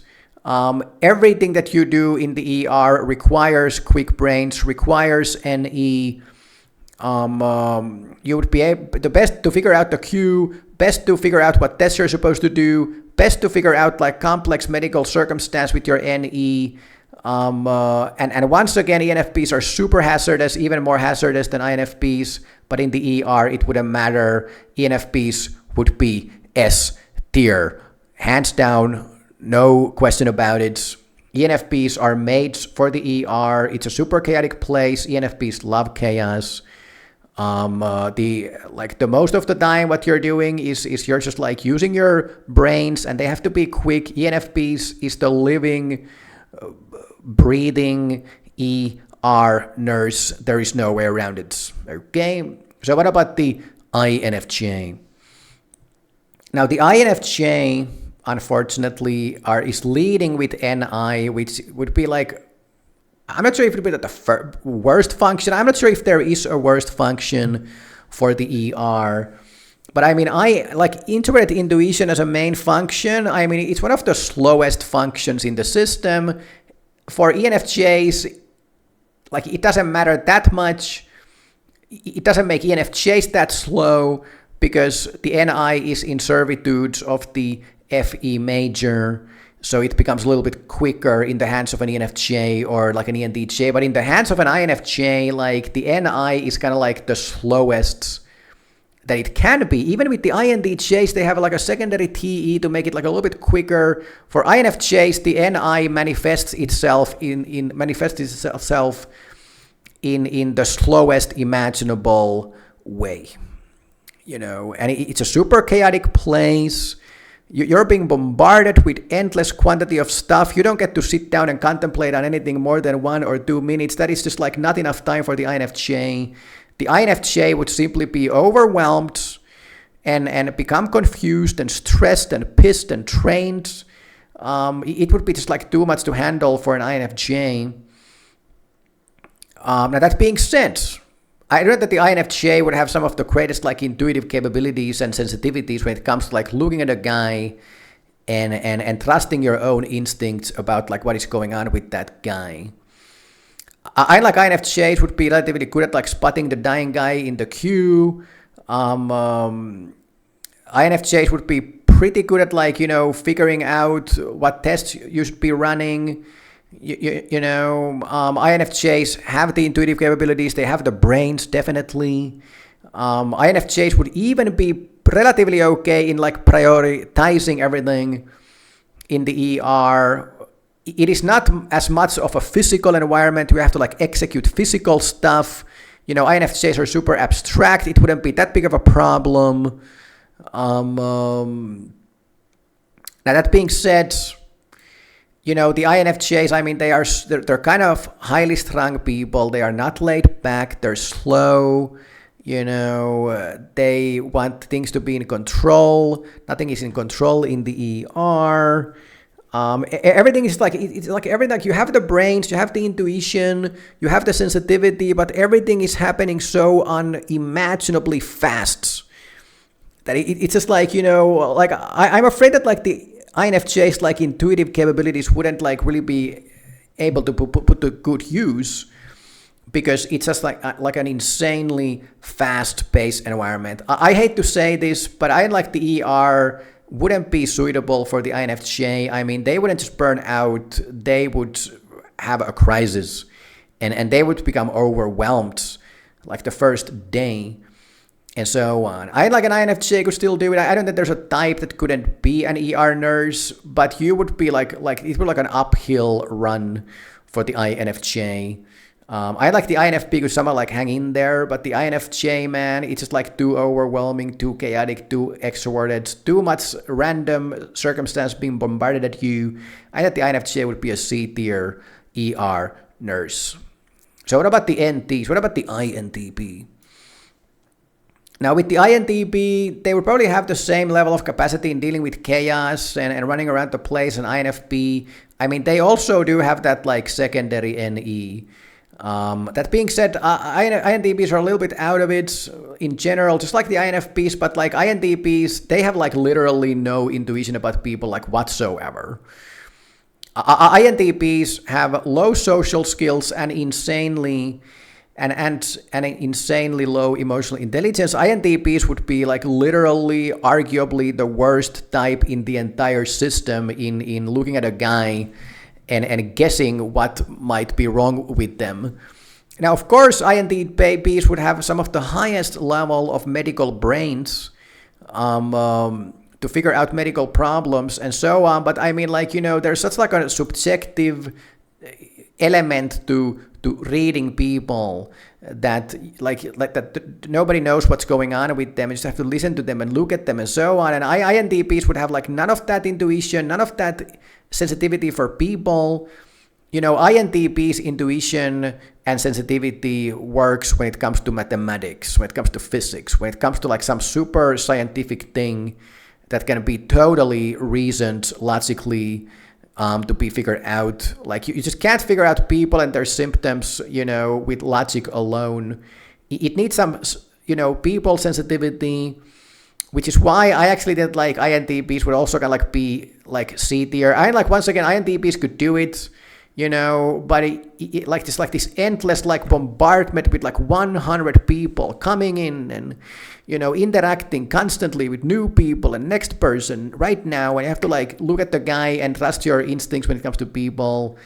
Everything that you do in the ER requires quick brains, requires NE. You would be the best to figure out the queue, best to figure out what tests you're supposed to do, best to figure out like complex medical circumstance with your NE. And once again, ENFPs are super hazardous, even more hazardous than INFPs. But in the ER, it wouldn't matter. ENFPs would be S tier, hands down. No question about it. ENFPs are mates for the ER. It's a super chaotic place. ENFPs love chaos. The most of the time, what you're doing is you're just like using your brains, and they have to be quick. ENFPs is the living, breathing ER nurse. There is no way around it. Okay. So what about the INFJ? Now the INFJ, unfortunately, is leading with NI, which would be like, I'm not sure if it would be the worst function. I'm not sure if there is a worst function for the ER. But I mean, I like integrated intuition as a main function. I mean, it's one of the slowest functions in the system. For ENFJs, like it doesn't matter that much. It doesn't make ENFJs that slow because the NI is in servitude of the FE major, so it becomes a little bit quicker in the hands of an ENFJ or like an ENTJ, but in the hands of an INFJ, like the NI is kind of like the slowest that it can be. Even with the INTJs, they have like a secondary TE to make it like a little bit quicker. For INFJs, the NI manifests itself in the slowest imaginable way, and it's a super chaotic place. You're being bombarded with endless quantity of stuff. You don't get to sit down and contemplate on anything more than 1 or 2 minutes. That is just like not enough time for the INFJ. The INFJ would simply be overwhelmed and become confused and stressed and pissed and trained. It would be just like too much to handle for an INFJ. Now that being said, I know that the INFJ would have some of the greatest like intuitive capabilities and sensitivities when it comes to like looking at a guy and trusting your own instincts about like what is going on with that guy. I like INFJs would be relatively good at like spotting the dying guy in the queue. INFJs would be pretty good at like, figuring out what tests you should be running. INFJs have the intuitive capabilities. They have the brains, definitely. INFJs would even be relatively okay in like prioritizing everything in the ER. It is not as much of a physical environment. You have to like execute physical stuff. INFJs are super abstract. It wouldn't be that big of a problem. Now that being said, the INFJs, I mean, they're kind of highly strung people. They are not laid back. They're slow. They want things to be in control. Nothing is in control in the ER. Everything is like, it's like everything, like you have the brains, you have the intuition, you have the sensitivity, but everything is happening so unimaginably fast that it's just like, like I'm afraid that like the INFJ's like intuitive capabilities wouldn't like really be able to put to good use because it's just like an insanely fast-paced environment. I hate to say this, but I like the ER wouldn't be suitable for the INFJ. I mean, they wouldn't just burn out. They would have a crisis, and they would become overwhelmed like the first day, and so on. I like an INFJ could still do it. I don't think there's a type that couldn't be an ER nurse, but you would be like it would be like an uphill run for the INFJ. I like the INFP because someone like hang in there, but the INFJ, man, it's just like too overwhelming, too chaotic, too extroverted, too much random circumstance being bombarded at you. I thought the INFJ would be a C tier ER nurse. So what about the NTs? What about the INTP? Now with the INTP, they would probably have the same level of capacity in dealing with chaos and running around the place. And INFP, I mean, they also do have that like secondary NE. That being said, INTPs are a little bit out of it in general, just like the INFPs, but like INTPs, they have like literally no intuition about people like whatsoever. INTPs have low social skills and insanely low emotional intelligence. INTPs would be like literally, arguably the worst type in the entire system in looking at a guy and guessing what might be wrong with them. Now, of course, INTPs would have some of the highest level of medical brains to figure out medical problems and so on. But I mean, like, you know, there's such like a subjective element to reading people that like that nobody knows what's going on with them. You just have to listen to them and look at them and so on. And INTPs would have like none of that intuition, none of that sensitivity for people. You know, INTP's intuition and sensitivity works when it comes to mathematics, when it comes to physics, when it comes to like some super scientific thing that can be totally reasoned logically to be figured out. Like you just can't figure out people and their symptoms, you know, with logic alone. It needs some, you know, people sensitivity, which is why I actually did like INTPs would also kind of like be like C tier. I like, once again, INTPs could do it, you know, but it like this endless like bombardment with like 100 people coming in and, you know, interacting constantly with new people and next person right now, and you have to like look at the guy and trust your instincts when it comes to people.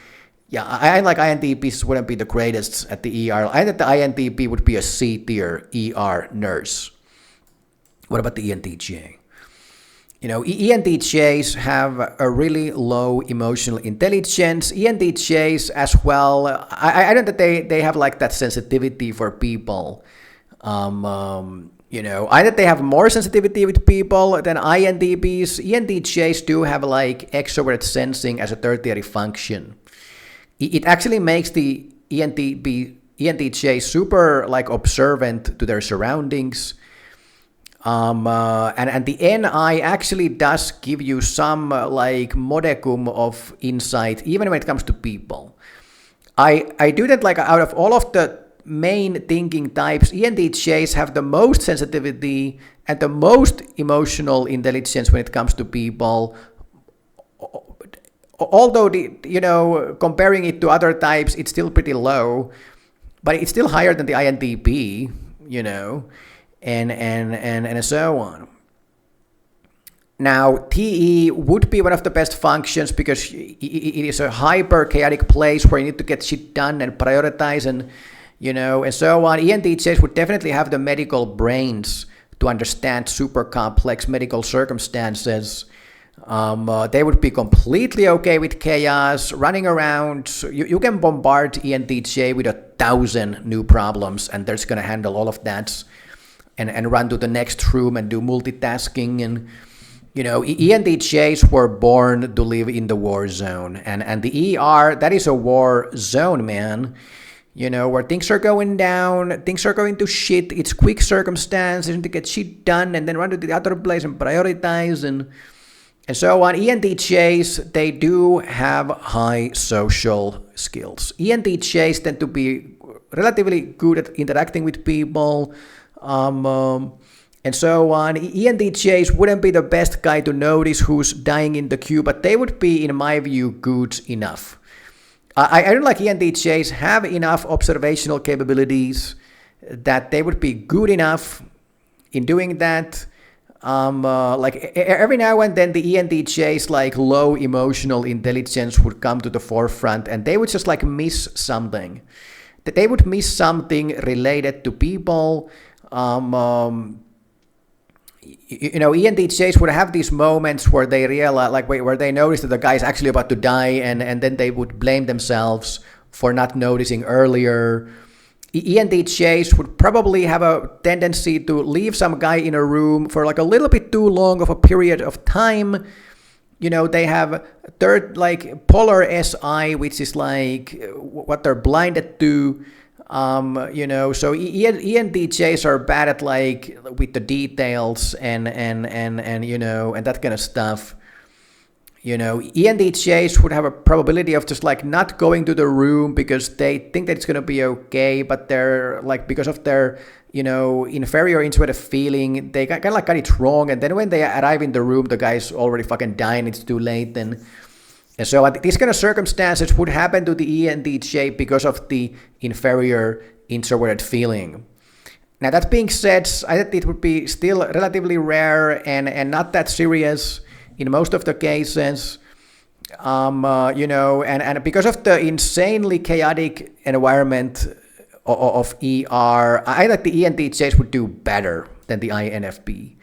Yeah, I like INTPs wouldn't be the greatest at the ER. I think the INTP would be a C tier ER nurse. What about the ENTJ? You know, ENTJs have a really low emotional intelligence. ENTJs as well, I don't think they have like that sensitivity for people. You know, I think they have more sensitivity with people than INTPs. ENTJs do have like extrovert sensing as a tertiary function. It actually makes the ENTJ super like observant to their surroundings. And the NI actually does give you some like modicum of insight, even when it comes to people. I do that like out of all of the main thinking types, ENTJs have the most sensitivity and the most emotional intelligence when it comes to people. Although, you know, comparing it to other types, it's still pretty low, but it's still higher than the INTP, you know. And so on. Now, TE would be one of the best functions because it is a hyper chaotic place where you need to get shit done and prioritize and, you know, and so on. ENTJs would definitely have the medical brains to understand super complex medical circumstances. They would be completely okay with chaos, running around. You can bombard ENTJ with 1,000 new problems and they're just going to handle all of that. And run to the next room and do multitasking. And, you know, ENTJs were born to live in the war zone. And the ER, that is a war zone, man. You know, where things are going down, things are going to shit. It's quick circumstances to get shit done and then run to the other place and prioritize and so on. ENTJs, they do have high social skills. ENTJs tend to be relatively good at interacting with people. And so on. ENTJs wouldn't be the best guy to notice who's dying in the queue, but they would be, in my view, good enough. I don't like ENTJs have enough observational capabilities that they would be good enough in doing that. Every now and then the ENTJ's like low emotional intelligence would come to the forefront, and they would just like miss something. That they would miss something related to people. ENTJs would have these moments where they realize, where they notice that the guy is actually about to die, and then they would blame themselves for not noticing earlier. ENTJs would probably have a tendency to leave some guy in a room for like a little bit too long of a period of time. They have third, like polar SI, which is like what they're blinded to. So ENTJs are bad at like with the details and that kind of stuff. ENTJs would have a probability of just like not going to the room because they think that it's going to be okay, but they're like, because of their, inferior intuitive feeling, they kind of like got it wrong. And then when they arrive in the room, the guy's already fucking dying. It's too late. And so these kind of circumstances would happen to the ENTJ because of the inferior introverted feeling. Now, that being said, I think it would be still relatively rare and not that serious in most of the cases, and because of the insanely chaotic environment of ER, I think the ENTJs would do better than the INFP.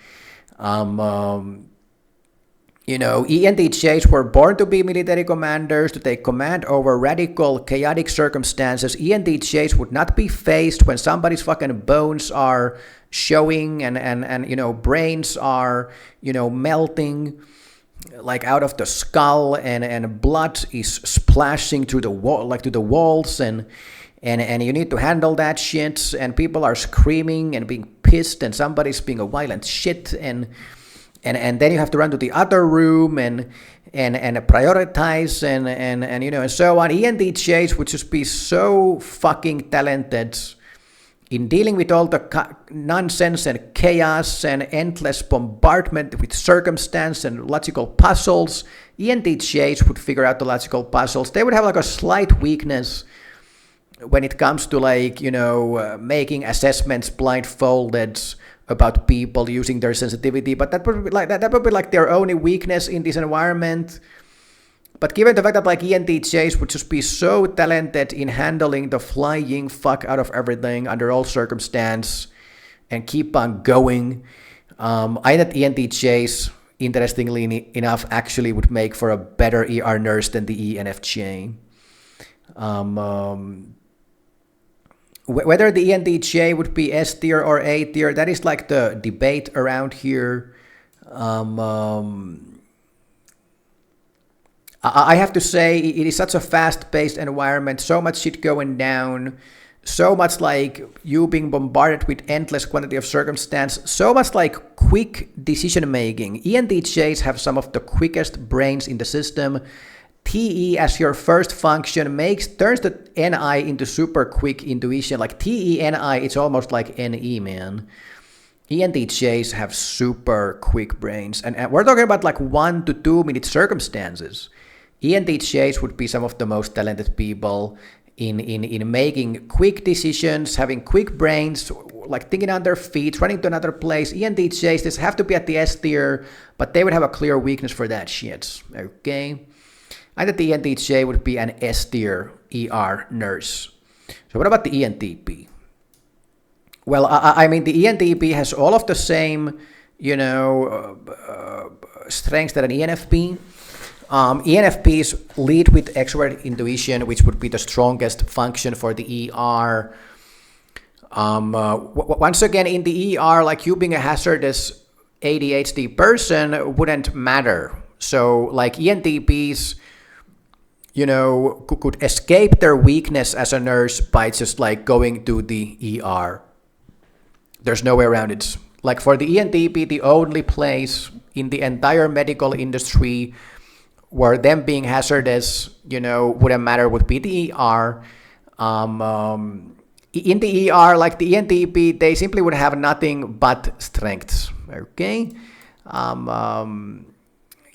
ENTJs were born to be military commanders, to take command over radical, chaotic circumstances. ENTJs would not be faced when somebody's fucking bones are showing and brains are, melting like out of the skull, and blood is splashing through the wall, like to the walls, and you need to handle that shit, and people are screaming and being pissed, and somebody's being a violent shit, and then you have to run to the other room and prioritize and so on. ENTJs would just be so fucking talented in dealing with all the nonsense and chaos and endless bombardment with circumstance and logical puzzles. ENTJs would figure out the logical puzzles. They would have like a slight weakness when it comes to making assessments blindfolded about people using their sensitivity, but that would be like their only weakness in this environment. But given the fact that like ENTJs would just be so talented in handling the flying fuck out of everything under all circumstance and keep on going, I think ENTJs, interestingly enough, actually would make for a better ER nurse than the ENFJ. Whether the ENTJ would be S tier or A tier, that is like the debate around here. I have to say, it is such a fast-paced environment, so much shit going down, so much like you being bombarded with endless quantity of circumstance, so much like quick decision-making. ENTJs have some of the quickest brains in the system. TE as your first function turns the NI into super quick intuition. Like TE-NI, it's almost like NE, man. ENTJs have super quick brains. And we're talking about like 1 to 2 minute circumstances. ENTJs would be some of the most talented people in making quick decisions, having quick brains, like thinking on their feet, running to another place. ENTJs, this have to be at the S tier, but they would have a clear weakness for that shit. Okay? I think the ENTJ would be an S tier ER nurse. So what about the ENTP? Well, I mean, the ENTP has all of the same, strengths that an ENFP. ENFPs lead with extrovert intuition, which would be the strongest function for the ER. Once again, in the ER, like you being a hazardous ADHD person wouldn't matter. So like ENTPs, could escape their weakness as a nurse by just like going to the ER. There's no way around it. Like for the ENTP, the only place in the entire medical industry where them being hazardous, wouldn't matter would be the ER. In the ER, like the ENTP, they simply would have nothing but strengths. Okay,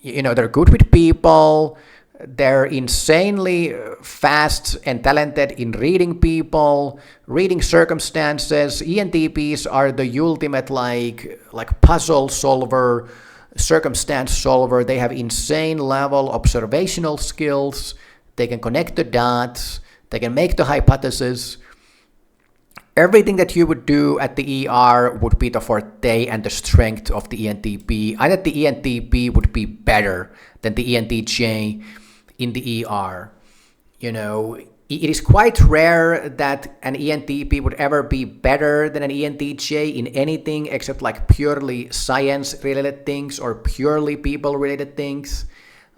they're good with people. They're insanely fast and talented in reading people, reading circumstances. ENTPs are the ultimate like puzzle solver, circumstance solver. They have insane level observational skills. They can connect the dots. They can make the hypothesis. Everything that you would do at the ER would be the forte and the strength of the ENTP. I think the ENTP would be better than the ENTJ in the ER. You know, it is quite rare that an ENTP would ever be better than an ENTJ in anything except like purely science-related things or purely people-related things.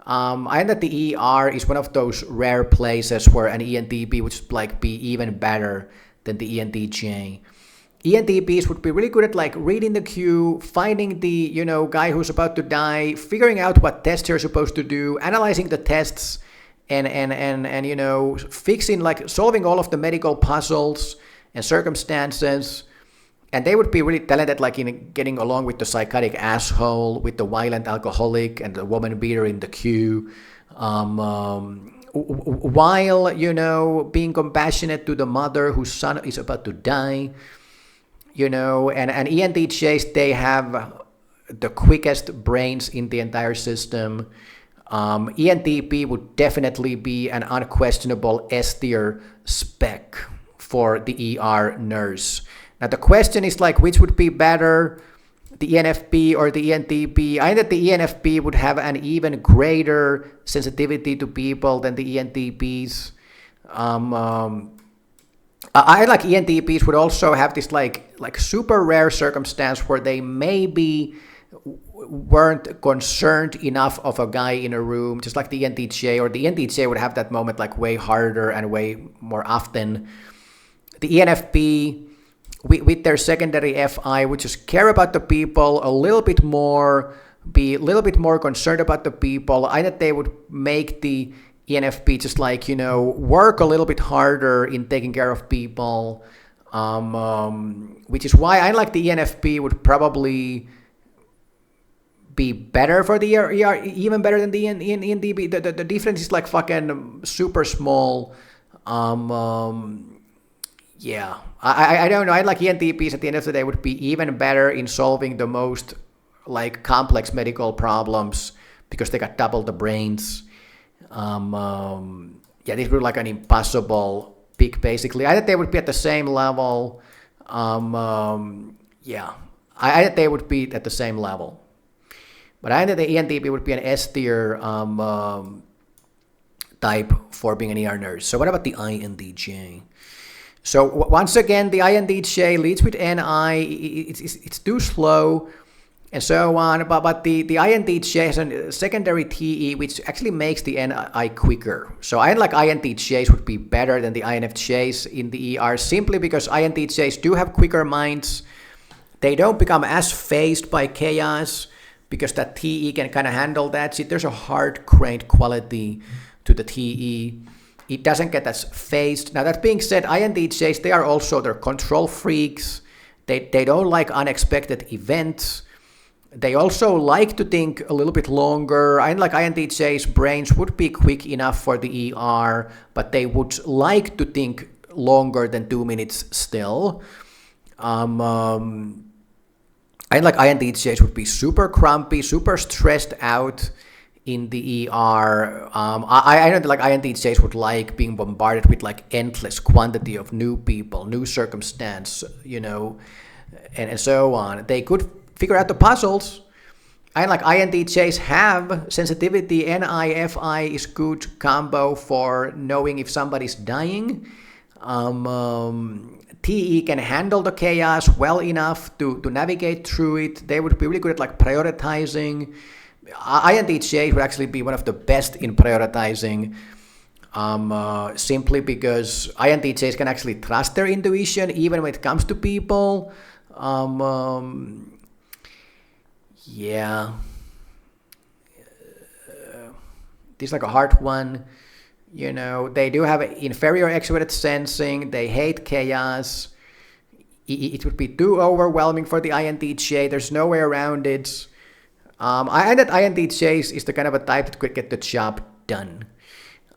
I think that the ER is one of those rare places where an ENTP would like be even better than the ENTJ. ENTPs would be really good at like reading the queue, finding the guy who's about to die, figuring out what tests you're supposed to do, analyzing the tests, and fixing like solving all of the medical puzzles and circumstances. And they would be really talented like in getting along with the psychotic asshole, with the violent alcoholic, and the woman beater in the queue. While being compassionate to the mother whose son is about to die, and ENTJs, they have the quickest brains in the entire system. ENTP would definitely be an unquestionable S tier spec for the ER nurse. Now the question is like, which would be better, the ENFP or the ENTP? I think that the ENFP would have an even greater sensitivity to people than the ENTPs. I like ENTPs would also have this like super rare circumstance where they maybe weren't concerned enough of a guy in a room, just like the ENTJ, or the ENTJ would have that moment like way harder and way more often. The ENFP, with their secondary FI, would just care about the people a little bit more, be a little bit more concerned about the people. I think they would make the ENFP just like, work a little bit harder in taking care of people, which is why I like the ENFP would probably be better for the ER, even better than the ENTP. The difference is like fucking super small. Yeah, I don't know. I like ENTPs at the end of the day would be even better in solving the most like complex medical problems because they got double the brains. This would be like an impossible pick basically. I think they would be at the same level. I think they would be at the same level. But I think the ENTP would be an S tier type for being an ER nurse. So what about the INTJ? So once again, the INTJ leads with NI. It's too slow and so on. But the INTJ has a secondary TE, which actually makes the NI quicker. So I like INTJs would be better than the INFJs in the ER simply because INTJs do have quicker minds. They don't become as phased by chaos because that TE can kind of handle that. See, there's a hard-grained quality to the TE. It doesn't get as phased. Now, that being said, INTJs, they're control freaks. They don't like unexpected events. They also like to think a little bit longer. I like INTJs' brains would be quick enough for the ER, but they would like to think longer than 2 minutes still. I like INTJs would be super grumpy, super stressed out in the ER. I don't like INTJs would like being bombarded with like endless quantity of new people, new circumstance, and so on. They could figure out the puzzles. I like INTJs have sensitivity. NI-FI is good combo for knowing if somebody's dying. TE can handle the chaos well enough to navigate through it. They would be really good at like prioritizing. INTJ would actually be one of the best in prioritizing, simply because INTJs can actually trust their intuition even when it comes to people. This is like a hard one. They do have inferior extroverted sensing. They hate chaos. It would be too overwhelming for the INTJ. There's no way around it. I think that INTJs is the kind of a type that could get the job done.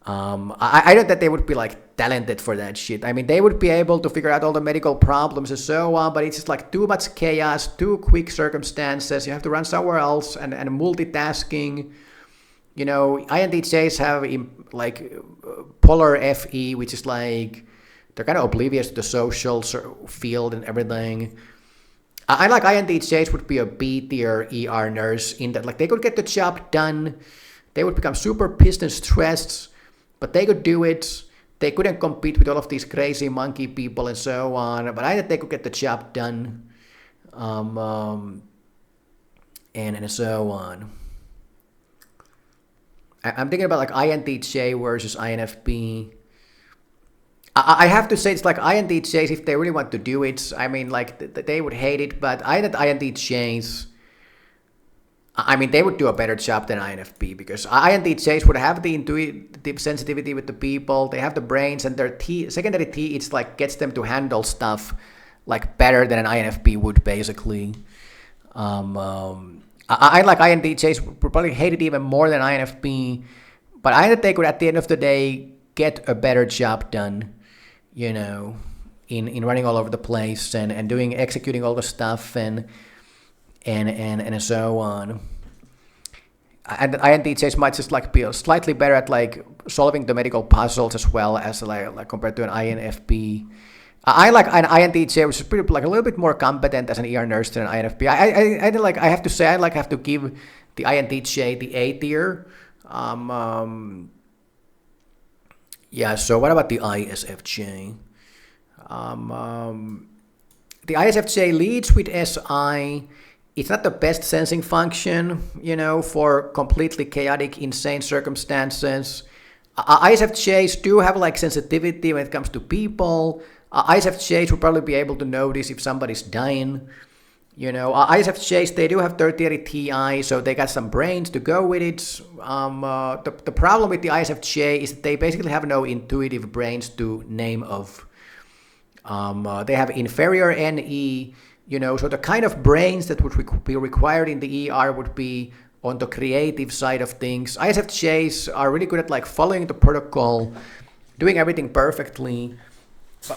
I don't that they would be like talented for that shit. I mean, they would be able to figure out all the medical problems and so on, but it's just like too much chaos, too quick circumstances. You have to run somewhere else and multitasking. You know, INTJs have like polar FE, which is like they're kind of oblivious to the social field and everything. I like INTJs would be a B tier ER nurse in that like they could get the job done. They would become super pissed and stressed, but they could do it. They couldn't compete with all of these crazy monkey people and so on. But I think they could get the job done, and so on. I'm thinking about like INTJ versus INFP. I have to say it's like INTJs, if they really want to do it, I mean, like they would hate it, but I think INTJs, I mean, they would do a better job than INFP because INTJs would have the intuitive sensitivity with the people, they have the brains, and their secondary T, it's like gets them to handle stuff like better than an INFP would basically. I like INTJs would probably hate it even more than INFP, but I think they could at the end of the day get a better job done, you know, in running all over the place and executing all the stuff and so on. And INTJs might just like be slightly better at like solving the medical puzzles as well as like compared to an INFP. I like an INTJ, which is pretty like a little bit more competent as an ER nurse than an INFP. I have to say I have to give the INTJ the A tier. Yeah. So what about the ISFJ? The ISFJ leads with SI. It's not the best sensing function, you know, for completely chaotic, insane circumstances. ISFJs do have like sensitivity when it comes to people. ISFJs will probably be able to notice if somebody's dying. You know, ISFJs, they do have tertiary TI, so they got some brains to go with it. The problem with the ISFJ is that they basically have no intuitive brains to name of. They have inferior NE, you know, so the kind of brains that would be required in the ER would be on the creative side of things. ISFJs are really good at like following the protocol, doing everything perfectly.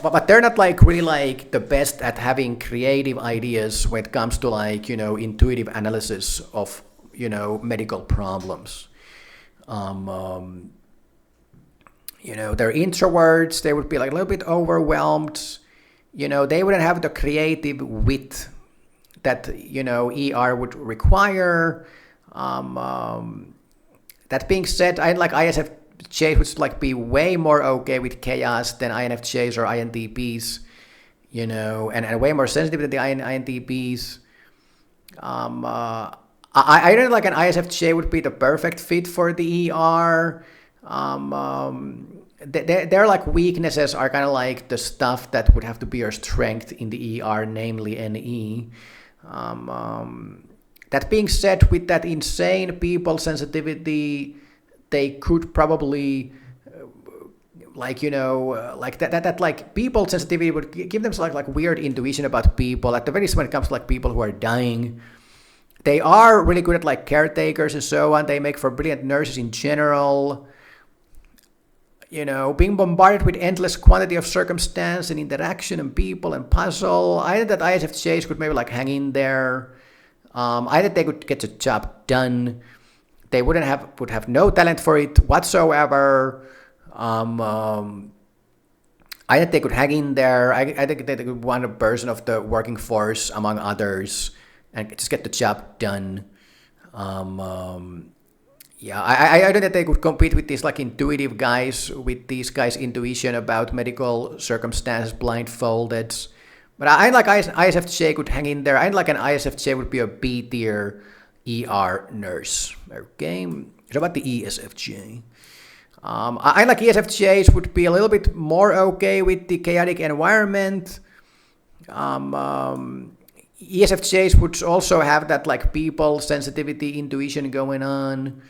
But they're not like really like the best at having creative ideas when it comes to like, you know, intuitive analysis of, you know, medical problems. You know, they're introverts. They would be like a little bit overwhelmed. You know, they wouldn't have the creative wit that, you know, ER would require. That being said, I like ISFJ would like be way more okay with chaos than INFJs or INTPs, you know, and way more sensitive than the INTPs. I don't like an ISFJ would be the perfect fit for the ER. Their like weaknesses are kind of like the stuff that would have to be your strength in the ER, namely NE. That being said, with that insane people sensitivity, they could probably like, you know, like that like people sensitivity would give them like weird intuition about people, at the very least when it comes to like people who are dying. They are really good at like caretakers and so on. They make for brilliant nurses in general. You know, being bombarded with endless quantity of circumstance and interaction and people and puzzle. I think that ISFJs could maybe like hang in there. I think they could get the job done. They would have no talent for it whatsoever. I think they could hang in there. I think they could be one person of the working force among others and just get the job done. Yeah, I don't think they could compete with these like intuitive guys, with these guys' intuition about medical circumstances blindfolded. But I like ISFJ could hang in there. I like an ISFJ would be a B tier ER nurse. Okay, so about the ESFJ? I like ESFJs would be a little bit more okay with the chaotic environment. ESFJs would also have that like people sensitivity intuition going on.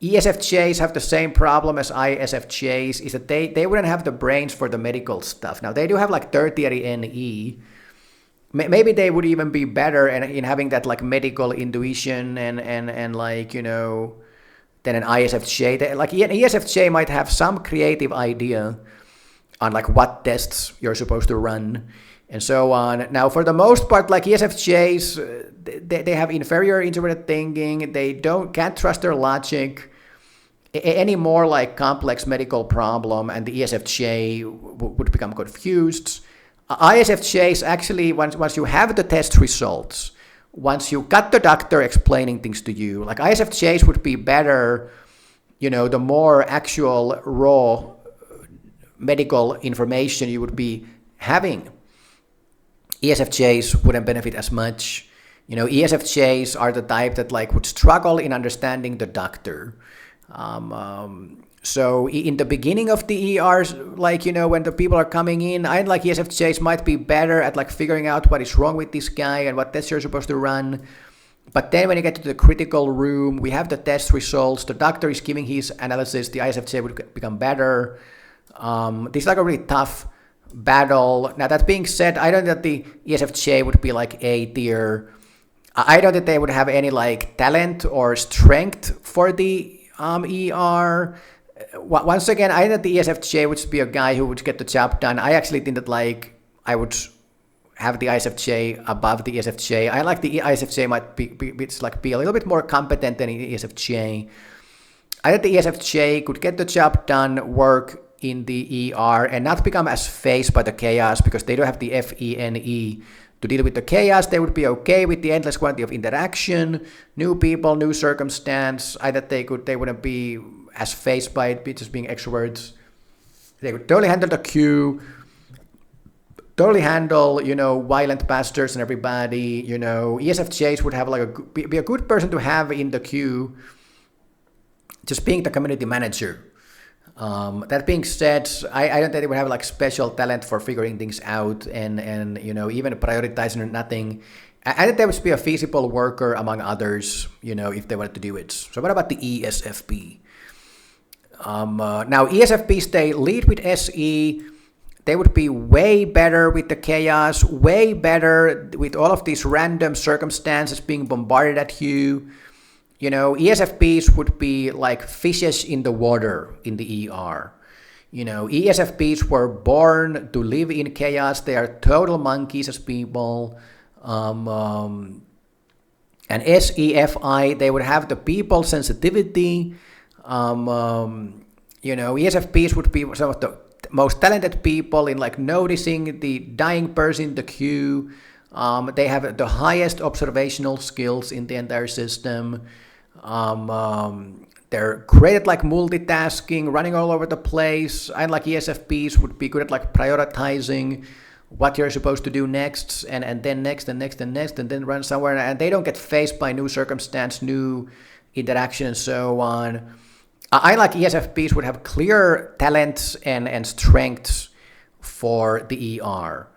ESFJs have the same problem as ISFJs, is that they wouldn't have the brains for the medical stuff. Now they do have like tertiary NE. Maybe they would even be better in having that like medical intuition and like, you know, than an ISFJ. Like an ESFJ might have some creative idea on like what tests you're supposed to run and so on. Now, for the most part, like ESFJs, they have inferior introverted thinking. They can't trust their logic. Any more like complex medical problem, and the ESFJ would become confused. ISFJs actually, once you have the test results, once you got the doctor explaining things to you, like ISFJs would be better, the more actual raw medical information you would be having. ESFJs wouldn't benefit as much. ESFJs are the type that like would struggle in understanding the doctor. So in the beginning of the ERs, like, when the people are coming in, I like ESFJs might be better at like figuring out what is wrong with this guy and what tests you're supposed to run. But then when you get to the critical room, we have the test results, the doctor is giving his analysis, the ISFJ would become better. This is like a really tough battle. Now, that being said, I don't think that the ESFJ would be like A tier. I don't think they would have any like talent or strength for the ER. Once again, I think that the ESFJ would be a guy who would get the job done. I actually think that like I would have the ISFJ above the ESFJ. I like the ISFJ might be a little bit more competent than the ESFJ. I think the ESFJ could get the job done, work in the ER, and not become as phased by the chaos because they don't have the FENE to deal with the chaos. They would be okay with the endless quantity of interaction, new people, new circumstance. I that they wouldn't be as phased by it, just being extroverts. They would totally handle the queue, totally handle, violent pastors and everybody. ESFJs would have like be a good person to have in the queue, just being the community manager. That being said, I don't think they would have like special talent for figuring things out and even prioritizing or nothing. I think they would be a feasible worker among others, if they wanted to do it. So what about the ESFP? Now ESFPs, they lead with SE. They would be way better with the chaos, way better with all of these random circumstances being bombarded at you. ESFPs would be like fishes in the water in the ER. ESFPs were born to live in chaos. They are total monkeys as people. And SEFI, they would have the people sensitivity. ESFPs would be some of the most talented people in like noticing the dying person in the queue. They have the highest observational skills in the entire system. They're great at like multitasking, running all over the place. I like ESFPs would be good at like prioritizing what you're supposed to do next and then next and next and next and then run somewhere. And they don't get faced by new circumstance, new interaction and so on. I like ESFPs would have clear talents and strengths for the ER.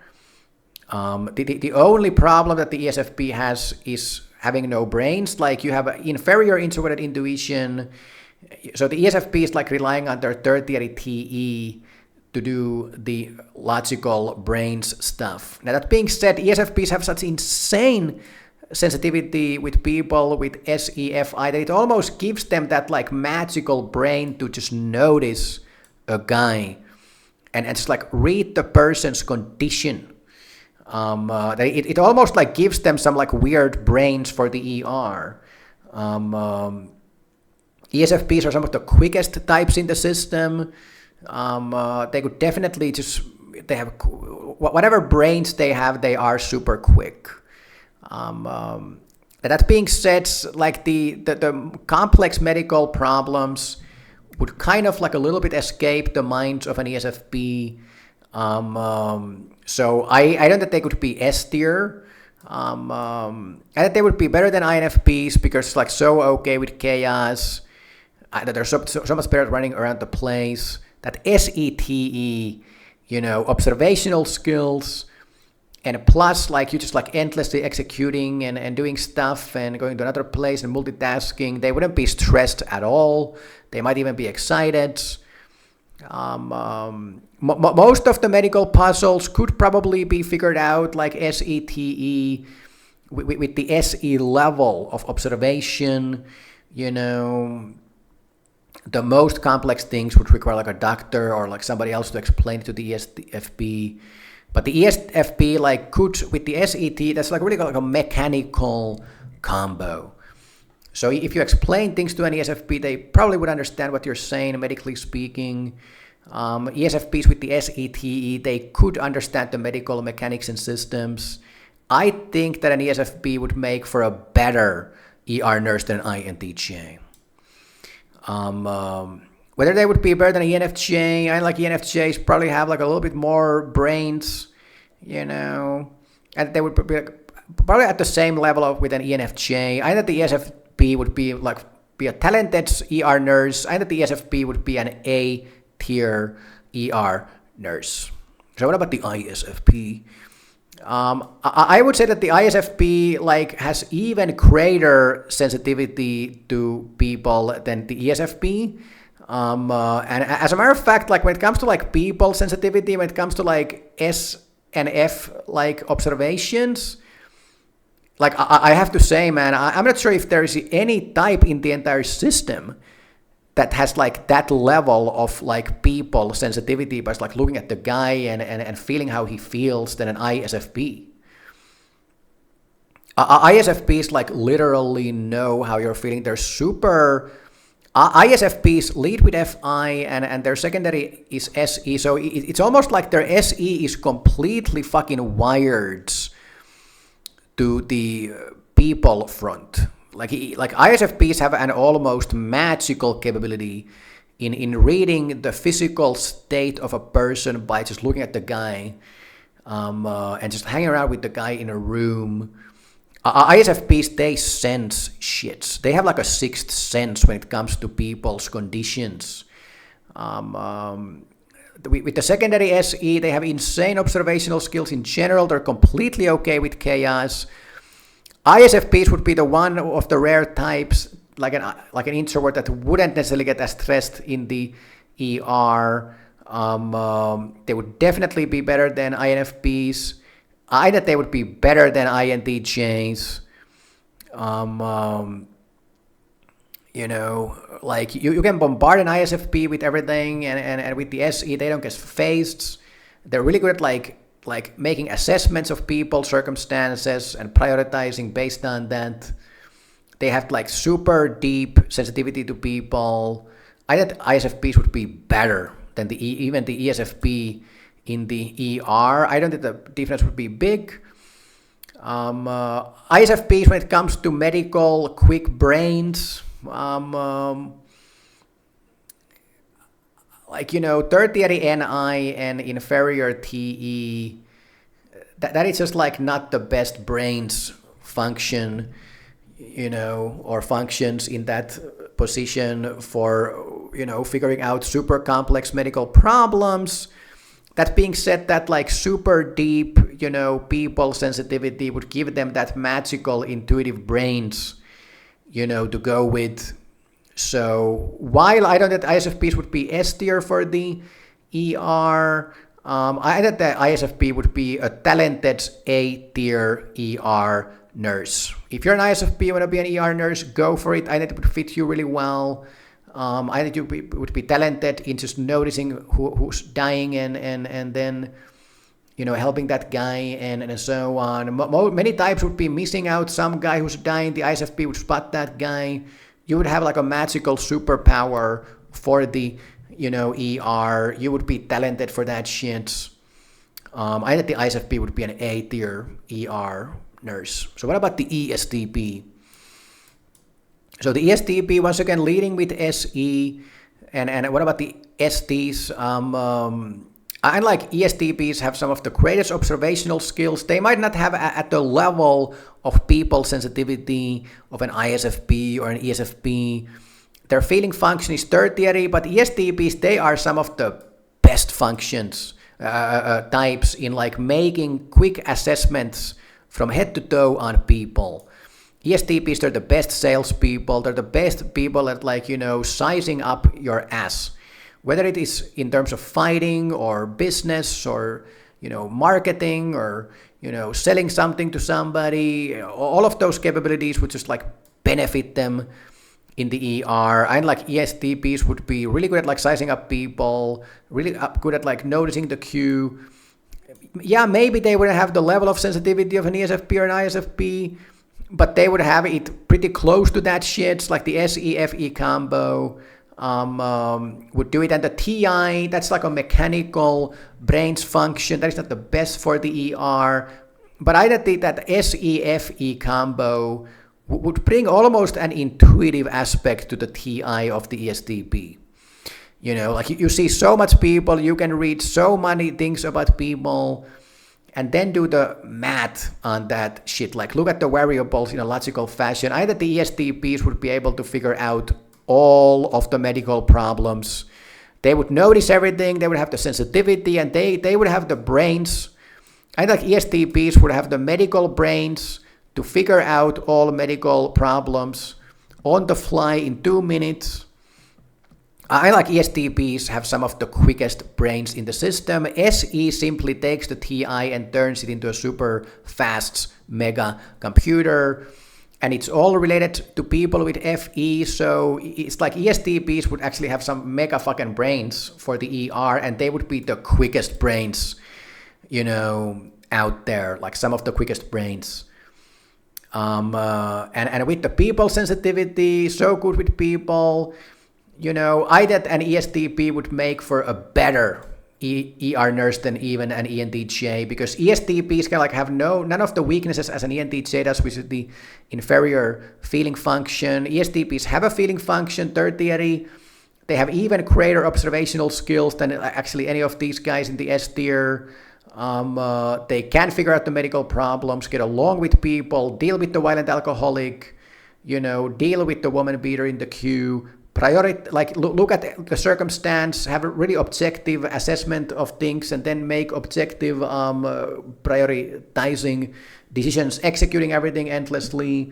The only problem that the ESFP has is having no brains. Like you have inferior introverted intuition. So the ESFP is like relying on their tertiary TE to do the logical brains stuff. Now that being said, ESFPs have such insane sensitivity with people with SEFI that it almost gives them that like magical brain to just notice a guy and just like read the person's condition. It almost like gives them some like weird brains for the ER. ESFPs are some of the quickest types in the system. They could definitely they have whatever brains they have, they are super quick. That being said, like the complex medical problems would kind of like a little bit escape the minds of an ESFP. So I don't think they could be S tier. I think they would be better than INFPs because it's like so okay with chaos. That they're so much better at running around the place. That SETE, observational skills. And plus, like, you just like endlessly executing and doing stuff and going to another place and multitasking. They wouldn't be stressed at all. They might even be excited. Most of the medical puzzles could probably be figured out like SETE with the SE level of observation, the most complex things would require like a doctor or like somebody else to explain it to the ESFP. But the ESFP like could with the SET, that's like really like a mechanical combo. So if you explain things to an ESFP, they probably would understand what you're saying, medically speaking. ESFPs with the SET, they could understand the medical mechanics and systems. I think that an ESFP would make for a better ER nurse than an INTJ. Whether they would be better than ENFJ, I like ENFJs probably have like a little bit more brains, and they would be probably at the same level of with an ENFJ. I think the ESFP would be a talented ER nurse. I think the ESFP would be an A tier ER nurse. So what about the ISFP? I would say that the ISFP like has even greater sensitivity to people than the ESFP. And as a matter of fact, like when it comes to like people sensitivity, when it comes to like S and F like observations, like I have to say, man, I'm not sure if there is any type in the entire system that has like that level of like people sensitivity by like looking at the guy and feeling how he feels than an ISFP. ISFPs like literally know how you're feeling. They're super... ISFPs lead with FI and their secondary is SE. So it's almost like their SE is completely fucking wired to the people front. Like ISFPs have an almost magical capability in reading the physical state of a person by just looking at the guy and just hanging around with the guy in a room. ISFPs, they sense shits. They have like a sixth sense when it comes to people's conditions. With the secondary SE, they have insane observational skills in general. They're completely okay with chaos. ISFPs would be the one of the rare types, like an introvert that wouldn't necessarily get as stressed in the ER. They would definitely be better than INFPs. I that they would be better than INTJs. Like you can bombard an ISFP with everything, and with the SE, they don't get phased. They're really good at like making assessments of people, circumstances, and prioritizing based on that. They have like super deep sensitivity to people. I think ISFPs would be better than even the ESFP in the ER. I don't think the difference would be big. ISFPs, when it comes to medical, quick brains, tertiary NI and inferior TE, that is just like not the best brains function, or functions in that position for, figuring out super complex medical problems. That being said, that like super deep, people sensitivity would give them that magical intuitive brains, to go with. So while I don't think ISFPs would be S tier for the ER, I think the ISFP would be a talented A tier ER nurse. If you're an ISFP, you want to be an ER nurse, go for it. I think it would fit you really well. I think you would be talented in just noticing who's dying and then, helping that guy and so on. Many types would be missing out some guy who's dying. The ISFP would spot that guy. You would have like a magical superpower for the, ER. You would be talented for that shit. I think the ISFP would be an A tier ER nurse. So what about the ESTP? So the ESTP, once again, leading with SE. And what about the STs? Unlike ESTPs have some of the greatest observational skills. They might not have at the level of people sensitivity of an ISFP or an ESFP. Their feeling function is tertiary, but ESTPs, they are some of the best functions types in like making quick assessments from head to toe on people. ESTPs, they're the best salespeople. They're the best people at sizing up your ass. Whether it is in terms of fighting or business or, marketing or, selling something to somebody, all of those capabilities would just like benefit them. in the ER. I like ESTPs would be really good at like sizing up people, really good at like noticing the cue. Yeah, maybe they wouldn't have the level of sensitivity of an ESFP or an ISFP, but they would have it pretty close to that shit, like the SEFE combo. Would do it. And the TI, that's like a mechanical brain's function. That is not the best for the ER. But I think that SEFE combo would bring almost an intuitive aspect to the TI of the ESTP. You know, like you see so much people, you can read so many things about people, and then do the math on that shit. Like look at the variables in a logical fashion. Either the ESTPs would be able to figure out all of the medical problems. They would notice everything. They would have the sensitivity, and they would have the brains. I think ESTPs would have the medical brains to figure out all medical problems on the fly in 2 minutes. I like ESTPs have some of the quickest brains in the system. SE simply takes the TI and turns it into a super fast mega computer. And it's all related to people with FE, so it's like ESTPs would actually have some mega fucking brains for the ER, and they would be the quickest brains, you know, out there, like some of the quickest brains. And with the people sensitivity, so good with people. You know, I that an ESTP would make for a better ER nurse than even an ENTJ, because ESTPs can like have none of the weaknesses as an ENTJ does, which is the inferior feeling function. ESTPs have a feeling function, tertiary. They have even greater observational skills than actually any of these guys in the S tier. They can figure out the medical problems, get along with people, deal with the violent alcoholic, you know, deal with the woman beater in the queue. Look at the circumstance, have a really objective assessment of things, and then make objective prioritizing decisions, executing everything endlessly.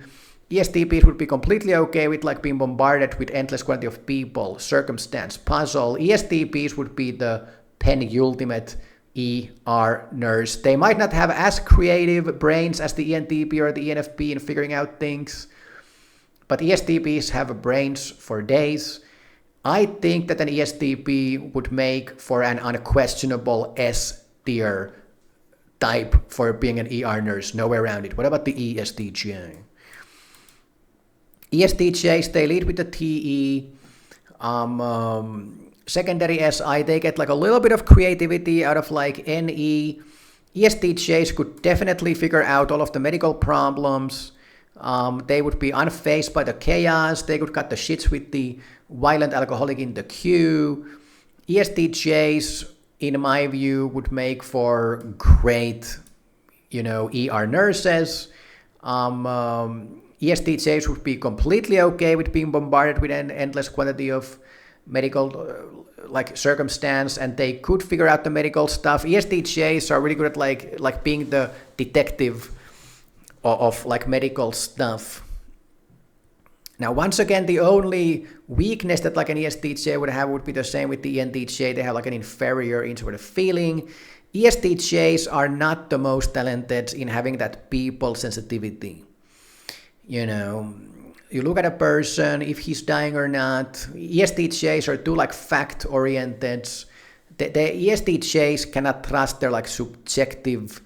ESTPs would be completely okay with like being bombarded with endless quantity of people, circumstance, puzzle. ESTPs would be the penultimate ER nurse. They might not have as creative brains as the ENTP or the ENFP in figuring out things, but ESTPs have brains for days. I think that an ESTP would make for an unquestionable S tier type for being an ER nurse. No way around it. What about the ESTJ? ESTJs, they lead with the TE. Secondary SI, they get like a little bit of creativity out of like NE. ESTJs could definitely figure out all of the medical problems. They would be unfazed by the chaos. They could cut the shits with the violent alcoholic in the queue. ESTJs, in my view, would make for great, you know, ER nurses. ESTJs would be completely okay with being bombarded with an endless quantity of medical like circumstance, and they could figure out the medical stuff. ESTJs are really good at like being the detective of like medical stuff. Now, once again, the only weakness that like an ESTJ would have would be the same with the ENTJ. They have like an inferior introverted feeling. ESTJs are not the most talented in having that people sensitivity. You know, you look at a person, if he's dying or not. ESTJs are too like fact oriented. The ESTJs cannot trust their like subjective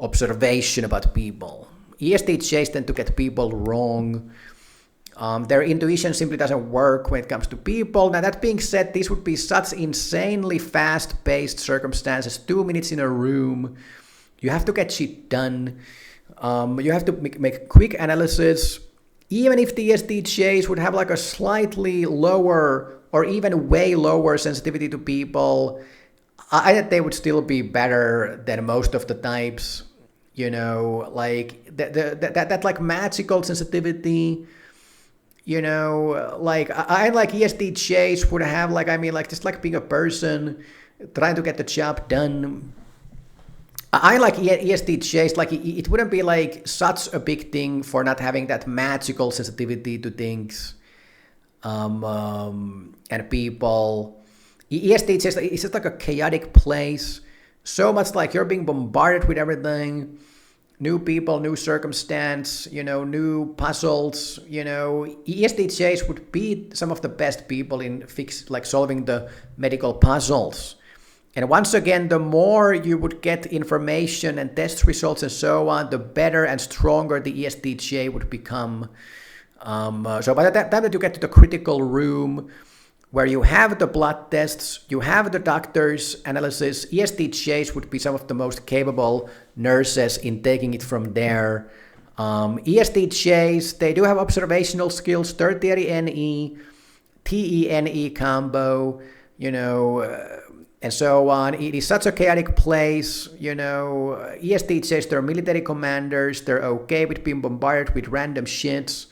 observation about people. ESTJs tend to get people wrong. Their intuition simply doesn't work when it comes to people. Now, that being said, these would be such insanely fast-paced circumstances. 2 minutes in a room. You have to get shit done. You have to make quick analysis. Even if the ESTJs would have like a slightly lower or even way lower sensitivity to people, I think they would still be better than most of the types. You know, like that like magical sensitivity. You know, like I like ESTJs would have like, I mean, like just like being a person trying to get the job done. I like ESTJs, like it wouldn't be like such a big thing for not having that magical sensitivity to things and people. ESTJs, it's just like a chaotic place. So much like you're being bombarded with everything. new people, new circumstance, new puzzles, ESTJs would be some of the best people in solving the medical puzzles. And once again, the more you would get information and test results and so on, the better and stronger the ESTJ would become. So by the time that you get to the critical room, where you have the blood tests, you have the doctor's analysis, ESTJs would be some of the most capable nurses in taking it from there. ESTJs, they do have observational skills, tertiary NE, TENE combo, and so on. It is such a chaotic place, ESTJs, they're military commanders, they're okay with being bombarded with random shits,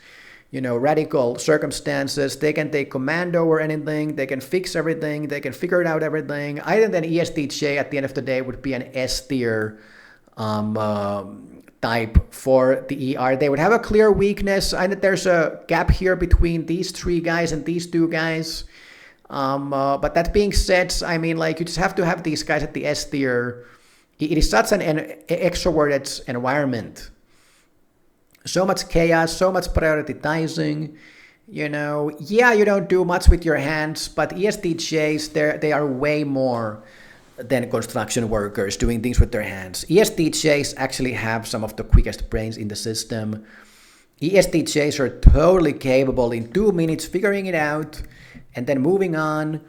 radical circumstances. They can take command over anything, they can fix everything, they can figure it out everything. I think an ESTJ at the end of the day would be an S tier type for the ER. They would have a clear weakness. I think there's a gap here between these three guys and these two guys. But that being said, I mean, like, you just have to have these guys at the S tier. It is such an extroverted environment. So much chaos, so much prioritizing, you don't do much with your hands, but ESTJs, they are way more than construction workers doing things with their hands. ESTJs actually have some of the quickest brains in the system. ESTJs are totally capable in 2 minutes figuring it out and then moving on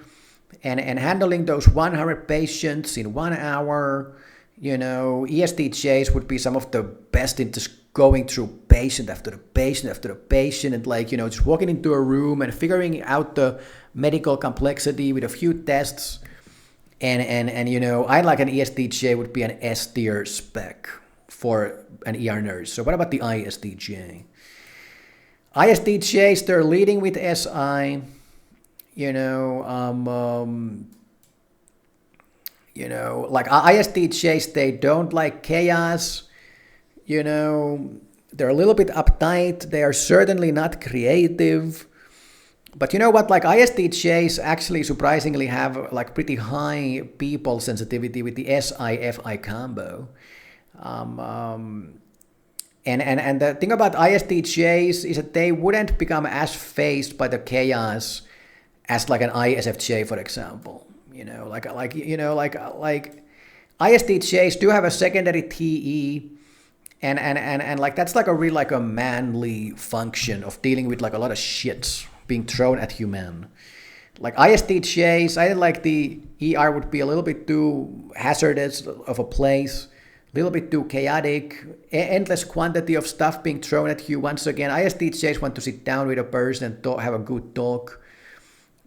and handling those 100 patients in 1 hour. ESTJs would be some of the best in just going through patient after the patient after the patient and just walking into a room and figuring out the medical complexity with a few tests. And I like an ESTJ would be an S tier spec for an ER nurse. So what about the ISTJ? ISTJs, they're leading with SI, like ISTJs, they don't like chaos. They're a little bit uptight. They are certainly not creative. But you know what? Like ISTJs actually surprisingly have like pretty high people sensitivity with the SI-FI combo. And the thing about ISTJs is that they wouldn't become as phased by the chaos as like an ISFJ, for example. Like ISTJs do have a secondary TE. And like that's like a real like a manly function of dealing with like a lot of shit being thrown at human. Like ISTJs, I think like the ER would be a little bit too hazardous of a place, a little bit too chaotic, endless quantity of stuff being thrown at you. Once again, ISTJs want to sit down with a person and have a good talk,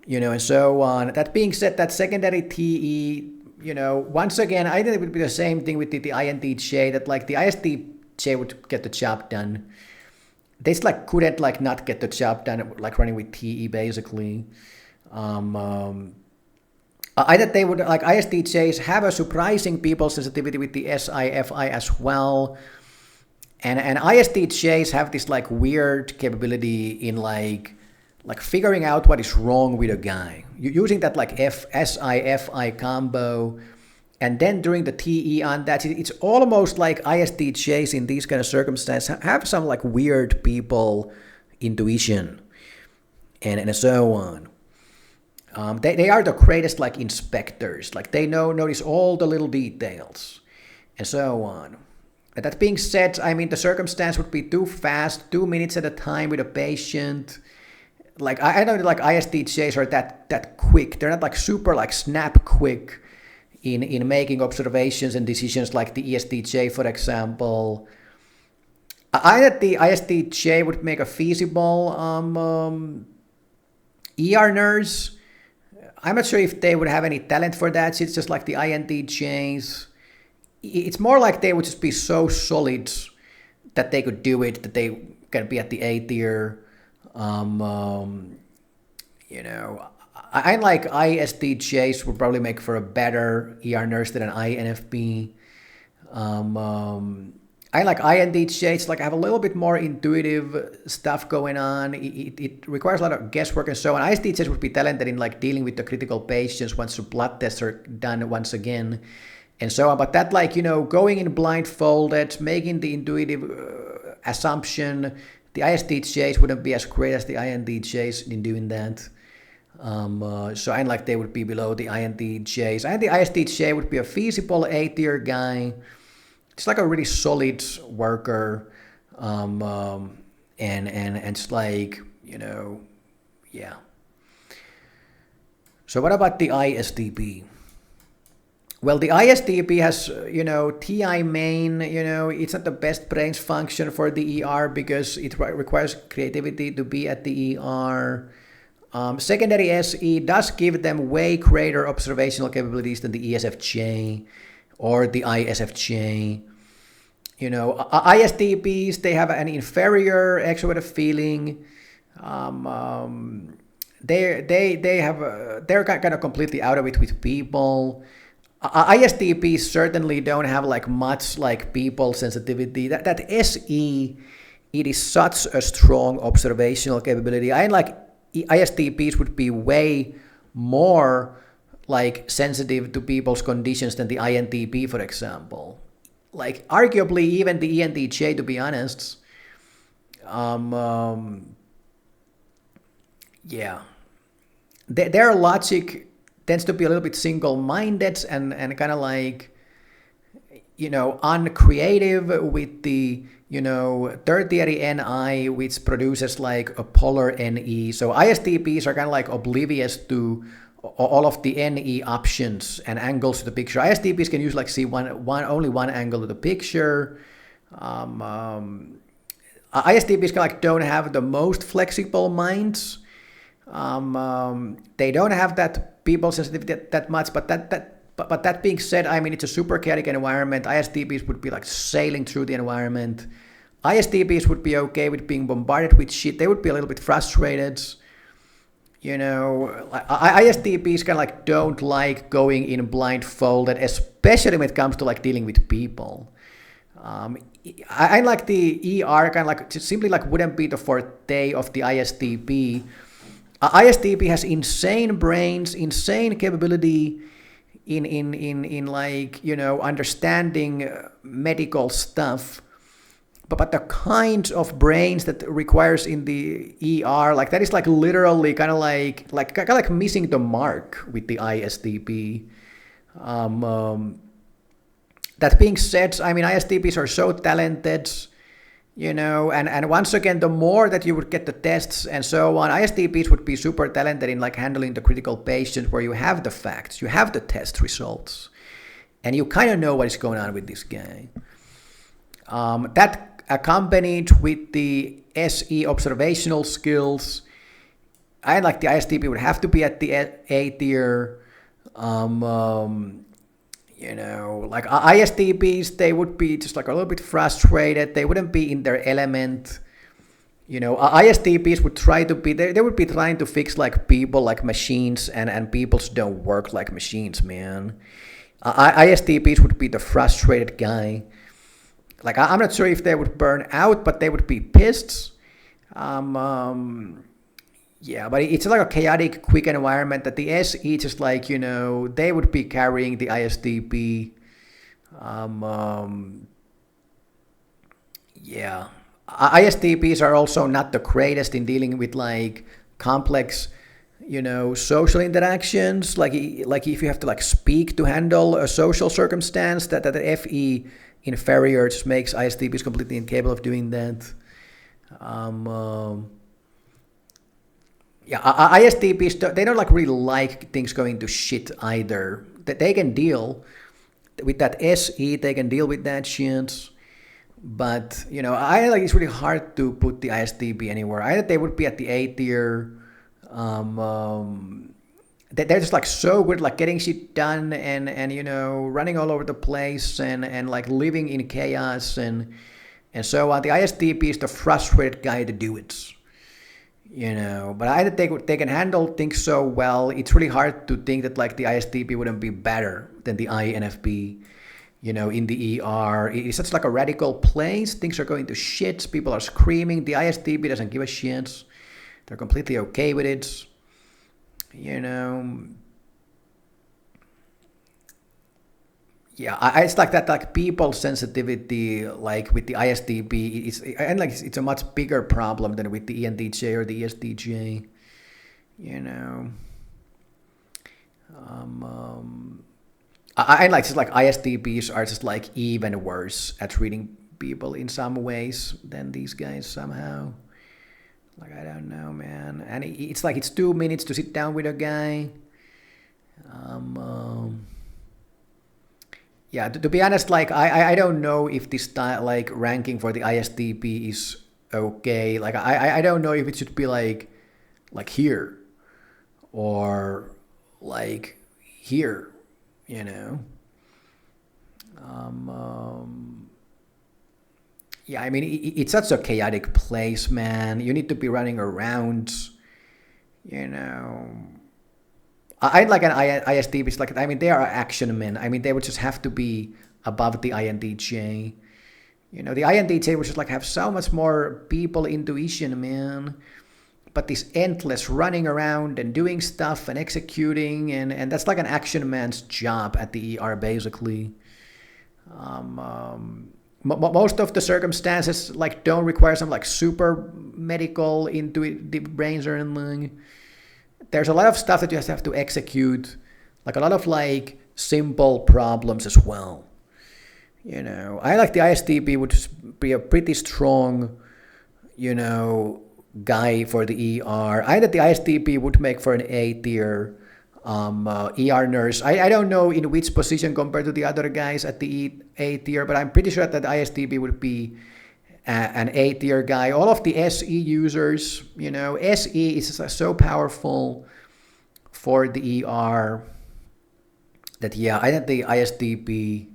and so on. That being said, that secondary TE, once again, I think it would be the same thing with the INTJ, that like the ISTJ would get the job done. They just like couldn't like not get the job done, like running with TE basically. I that they would like ISTJs have a surprising people sensitivity with the SI-FI as well. And ISTJs have this like weird capability in like figuring out what is wrong with a guy. Using that like SI-FI combo. And then during the TE on that, it's almost like ISTJs in these kind of circumstances have some like weird people intuition and so on. They are the greatest like inspectors. Like they notice all the little details and so on. And that being said, I mean, the circumstance would be too fast, 2 minutes at a time with a patient. Like I know like ISTJs are that quick. They're not like super like snap quick in making observations and decisions like the ESTJ, for example. I that the ISTJ would make a feasible ER nurse. I'm not sure if they would have any talent for that. It's just like the INTJs. It's more like they would just be so solid that they could do it, that they can be at the A tier. I like ISTJs would probably make for a better ER nurse than an INFP. I like INTJs, like I have a little bit more intuitive stuff going on. It requires a lot of guesswork and so on. ISTJs would be talented in like dealing with the critical patients once the blood tests are done once again. and so on. But that, like, going in blindfolded, making the intuitive assumption, the ISTJs wouldn't be as great as the INTJs in doing that. So I like they would be below the INTJs. I think the ISTJ would be a feasible A-tier guy. It's like a really solid worker, and it's like, yeah. So what about the ISTP? Well, the ISTP has, TI main, it's not the best brain's function for the ER because it requires creativity to be at the ER. Secondary SE does give them way greater observational capabilities than the ESFJ or the ISFJ. ISTPs, they have an inferior extroverted feeling. They're kind of completely out of it with people. ISTPs certainly don't have like much like people sensitivity. That SE, it is such a strong observational capability. I like ISTPs would be way more like sensitive to people's conditions than the INTP, for example. Like arguably even the ENTJ, to be honest. Yeah. Their logic tends to be a little bit single-minded and kind of like, uncreative with the, tertiary NI, which produces like a polar NE. So ISTPs are kind of like oblivious to all of the NE options and angles of the picture. ISTPs can usually like see only one angle of the picture. ISTPs kind of like don't have the most flexible minds. They don't have that people sensitivity that much, but that being said, I mean, it's a super chaotic environment. ISTPs would be like sailing through the environment. ISTPs would be okay with being bombarded with shit. They would be a little bit frustrated. ISTPs kind of like don't like going in blindfolded, especially when it comes to like dealing with people. I like the ER kind of like simply like wouldn't be the forte of the ISTP. ISTP has insane brains, insane capability in like, understanding medical stuff. But the kind of brains that requires in the ER, like that is like literally kind of like missing the mark with the ISTP. That being said, I mean, ISTPs are so talented, and once again, the more that you would get the tests and so on, ISTPs would be super talented in like handling the critical patients where you have the facts, you have the test results, and you kind of know what is going on with this guy. That accompanied with the SE observational skills, I like the ISTP would have to be at the A tier. Like ISTPs, they would be just like a little bit frustrated. They wouldn't be in their element. ISTPs would try to be, they would be trying to fix like people like machines, and peoples don't work like machines, man. ISTPs would be the frustrated guy. Like I'm not sure if they would burn out, but they would be pissed. Yeah, but it's like a chaotic, quick environment that the SE just like, they would be carrying the ISTP. Yeah. ISTPs are also not the greatest in dealing with like complex, social interactions. Like if you have to like speak to handle a social circumstance, that the FE inferior just makes ISTPs completely incapable of doing that. Yeah, ISTPs, they don't like really like things going to shit either. That they can deal with that SE, they can deal with that shit. But, I like it's really hard to put the ISTP anywhere. Either they would be at the A tier. They're just like so good, like getting shit done and running all over the place and like living in chaos and so on. The ISTP is the frustrated guy to do it. But either they can handle things so well, it's really hard to think that like the ISTP wouldn't be better than the INFP, in the ER. It's such like a radical place. Things are going to shit. People are screaming. The ISTP doesn't give a shit. They're completely okay with it. Yeah, it's like that, like people sensitivity, like with the ISTP, it's a much bigger problem than with the ENTJ or the ESTJ. You know, I like just like ISTPs are just like even worse at reading people in some ways than these guys somehow. Like I don't know, man. And it's like it's 2 minutes to sit down with a guy. Yeah, to be honest, like I don't know if this like ranking for the ISTP is okay. Like I don't know if it should be like here or like here, you know. Yeah, I mean it's such a chaotic place, man. You need to be running around, you know. I'd like an ISTP. It's like I mean they are action men. I mean they would just have to be above the INTJ. You know the INTJ would just like have so much more people intuition, man. But this endless running around and doing stuff and executing and that's like an action man's job at the ER basically. Most of the circumstances like don't require some like super medical intuitive brains or anything. There's a lot of stuff that you just have to execute, like a lot of like simple problems as well. You know, I like the ISTP would be a pretty strong, you know, guy for the ER. I that the ISTP would make for an A tier ER nurse. I don't know in which position compared to the other guys at the A tier, but I'm pretty sure that the ISTP would be an A tier guy. All of the SE users, you know, SE is so powerful for the ER that, yeah, I think the ISTP,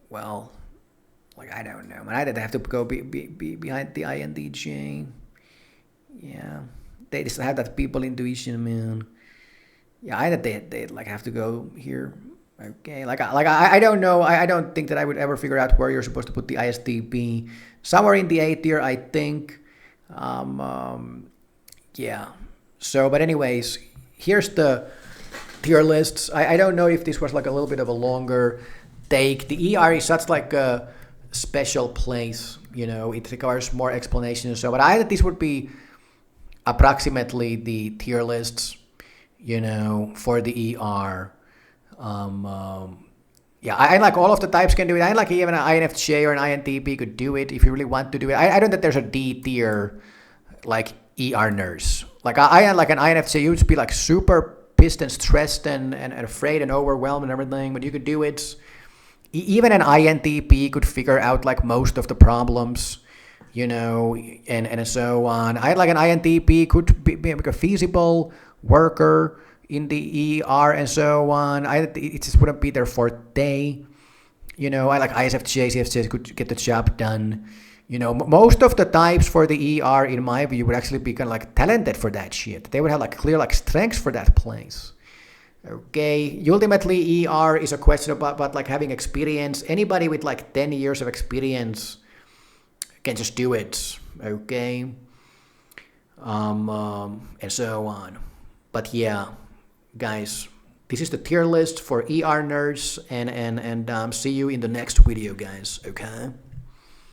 well, like, I don't know, man. I have to go be behind the INTJ. Yeah. They just have that people intuition, man. Yeah, I think they like have to go here. Okay, I don't know. I don't think that I would ever figure out where you're supposed to put the ISTP. Somewhere in the A tier, I think. Yeah. So, but anyways, here's the tier lists. I don't know if this was like a little bit of a longer take. The ER is such like a special place, you know. It requires more explanation. So, but I think this would be approximately the tier lists, you know, for the ER. Yeah, I like all of the types can do it. I like even an INFJ or an INTP could do it if you really want to do it. I don't think there's a D tier like ER nurse. Like I like an INFJ, you would be like super pissed and stressed and afraid and overwhelmed and everything, but you could do it. Even an INTP could figure out like most of the problems, you know, and so on. I like an INTP could be like a feasible worker in the ER and so on. It just wouldn't be their forte. You know, I like ISFJs. ISFJs could get the job done. You know, most of the types for the ER, in my view, would actually be kind of like talented for that shit. They would have like clear like strengths for that place. Okay, ultimately ER is a question about like having experience. Anybody with like 10 years of experience can just do it. Okay, and so on. But yeah, guys, this is the tier list for ER nerds, and see you in the next video, guys. Okay.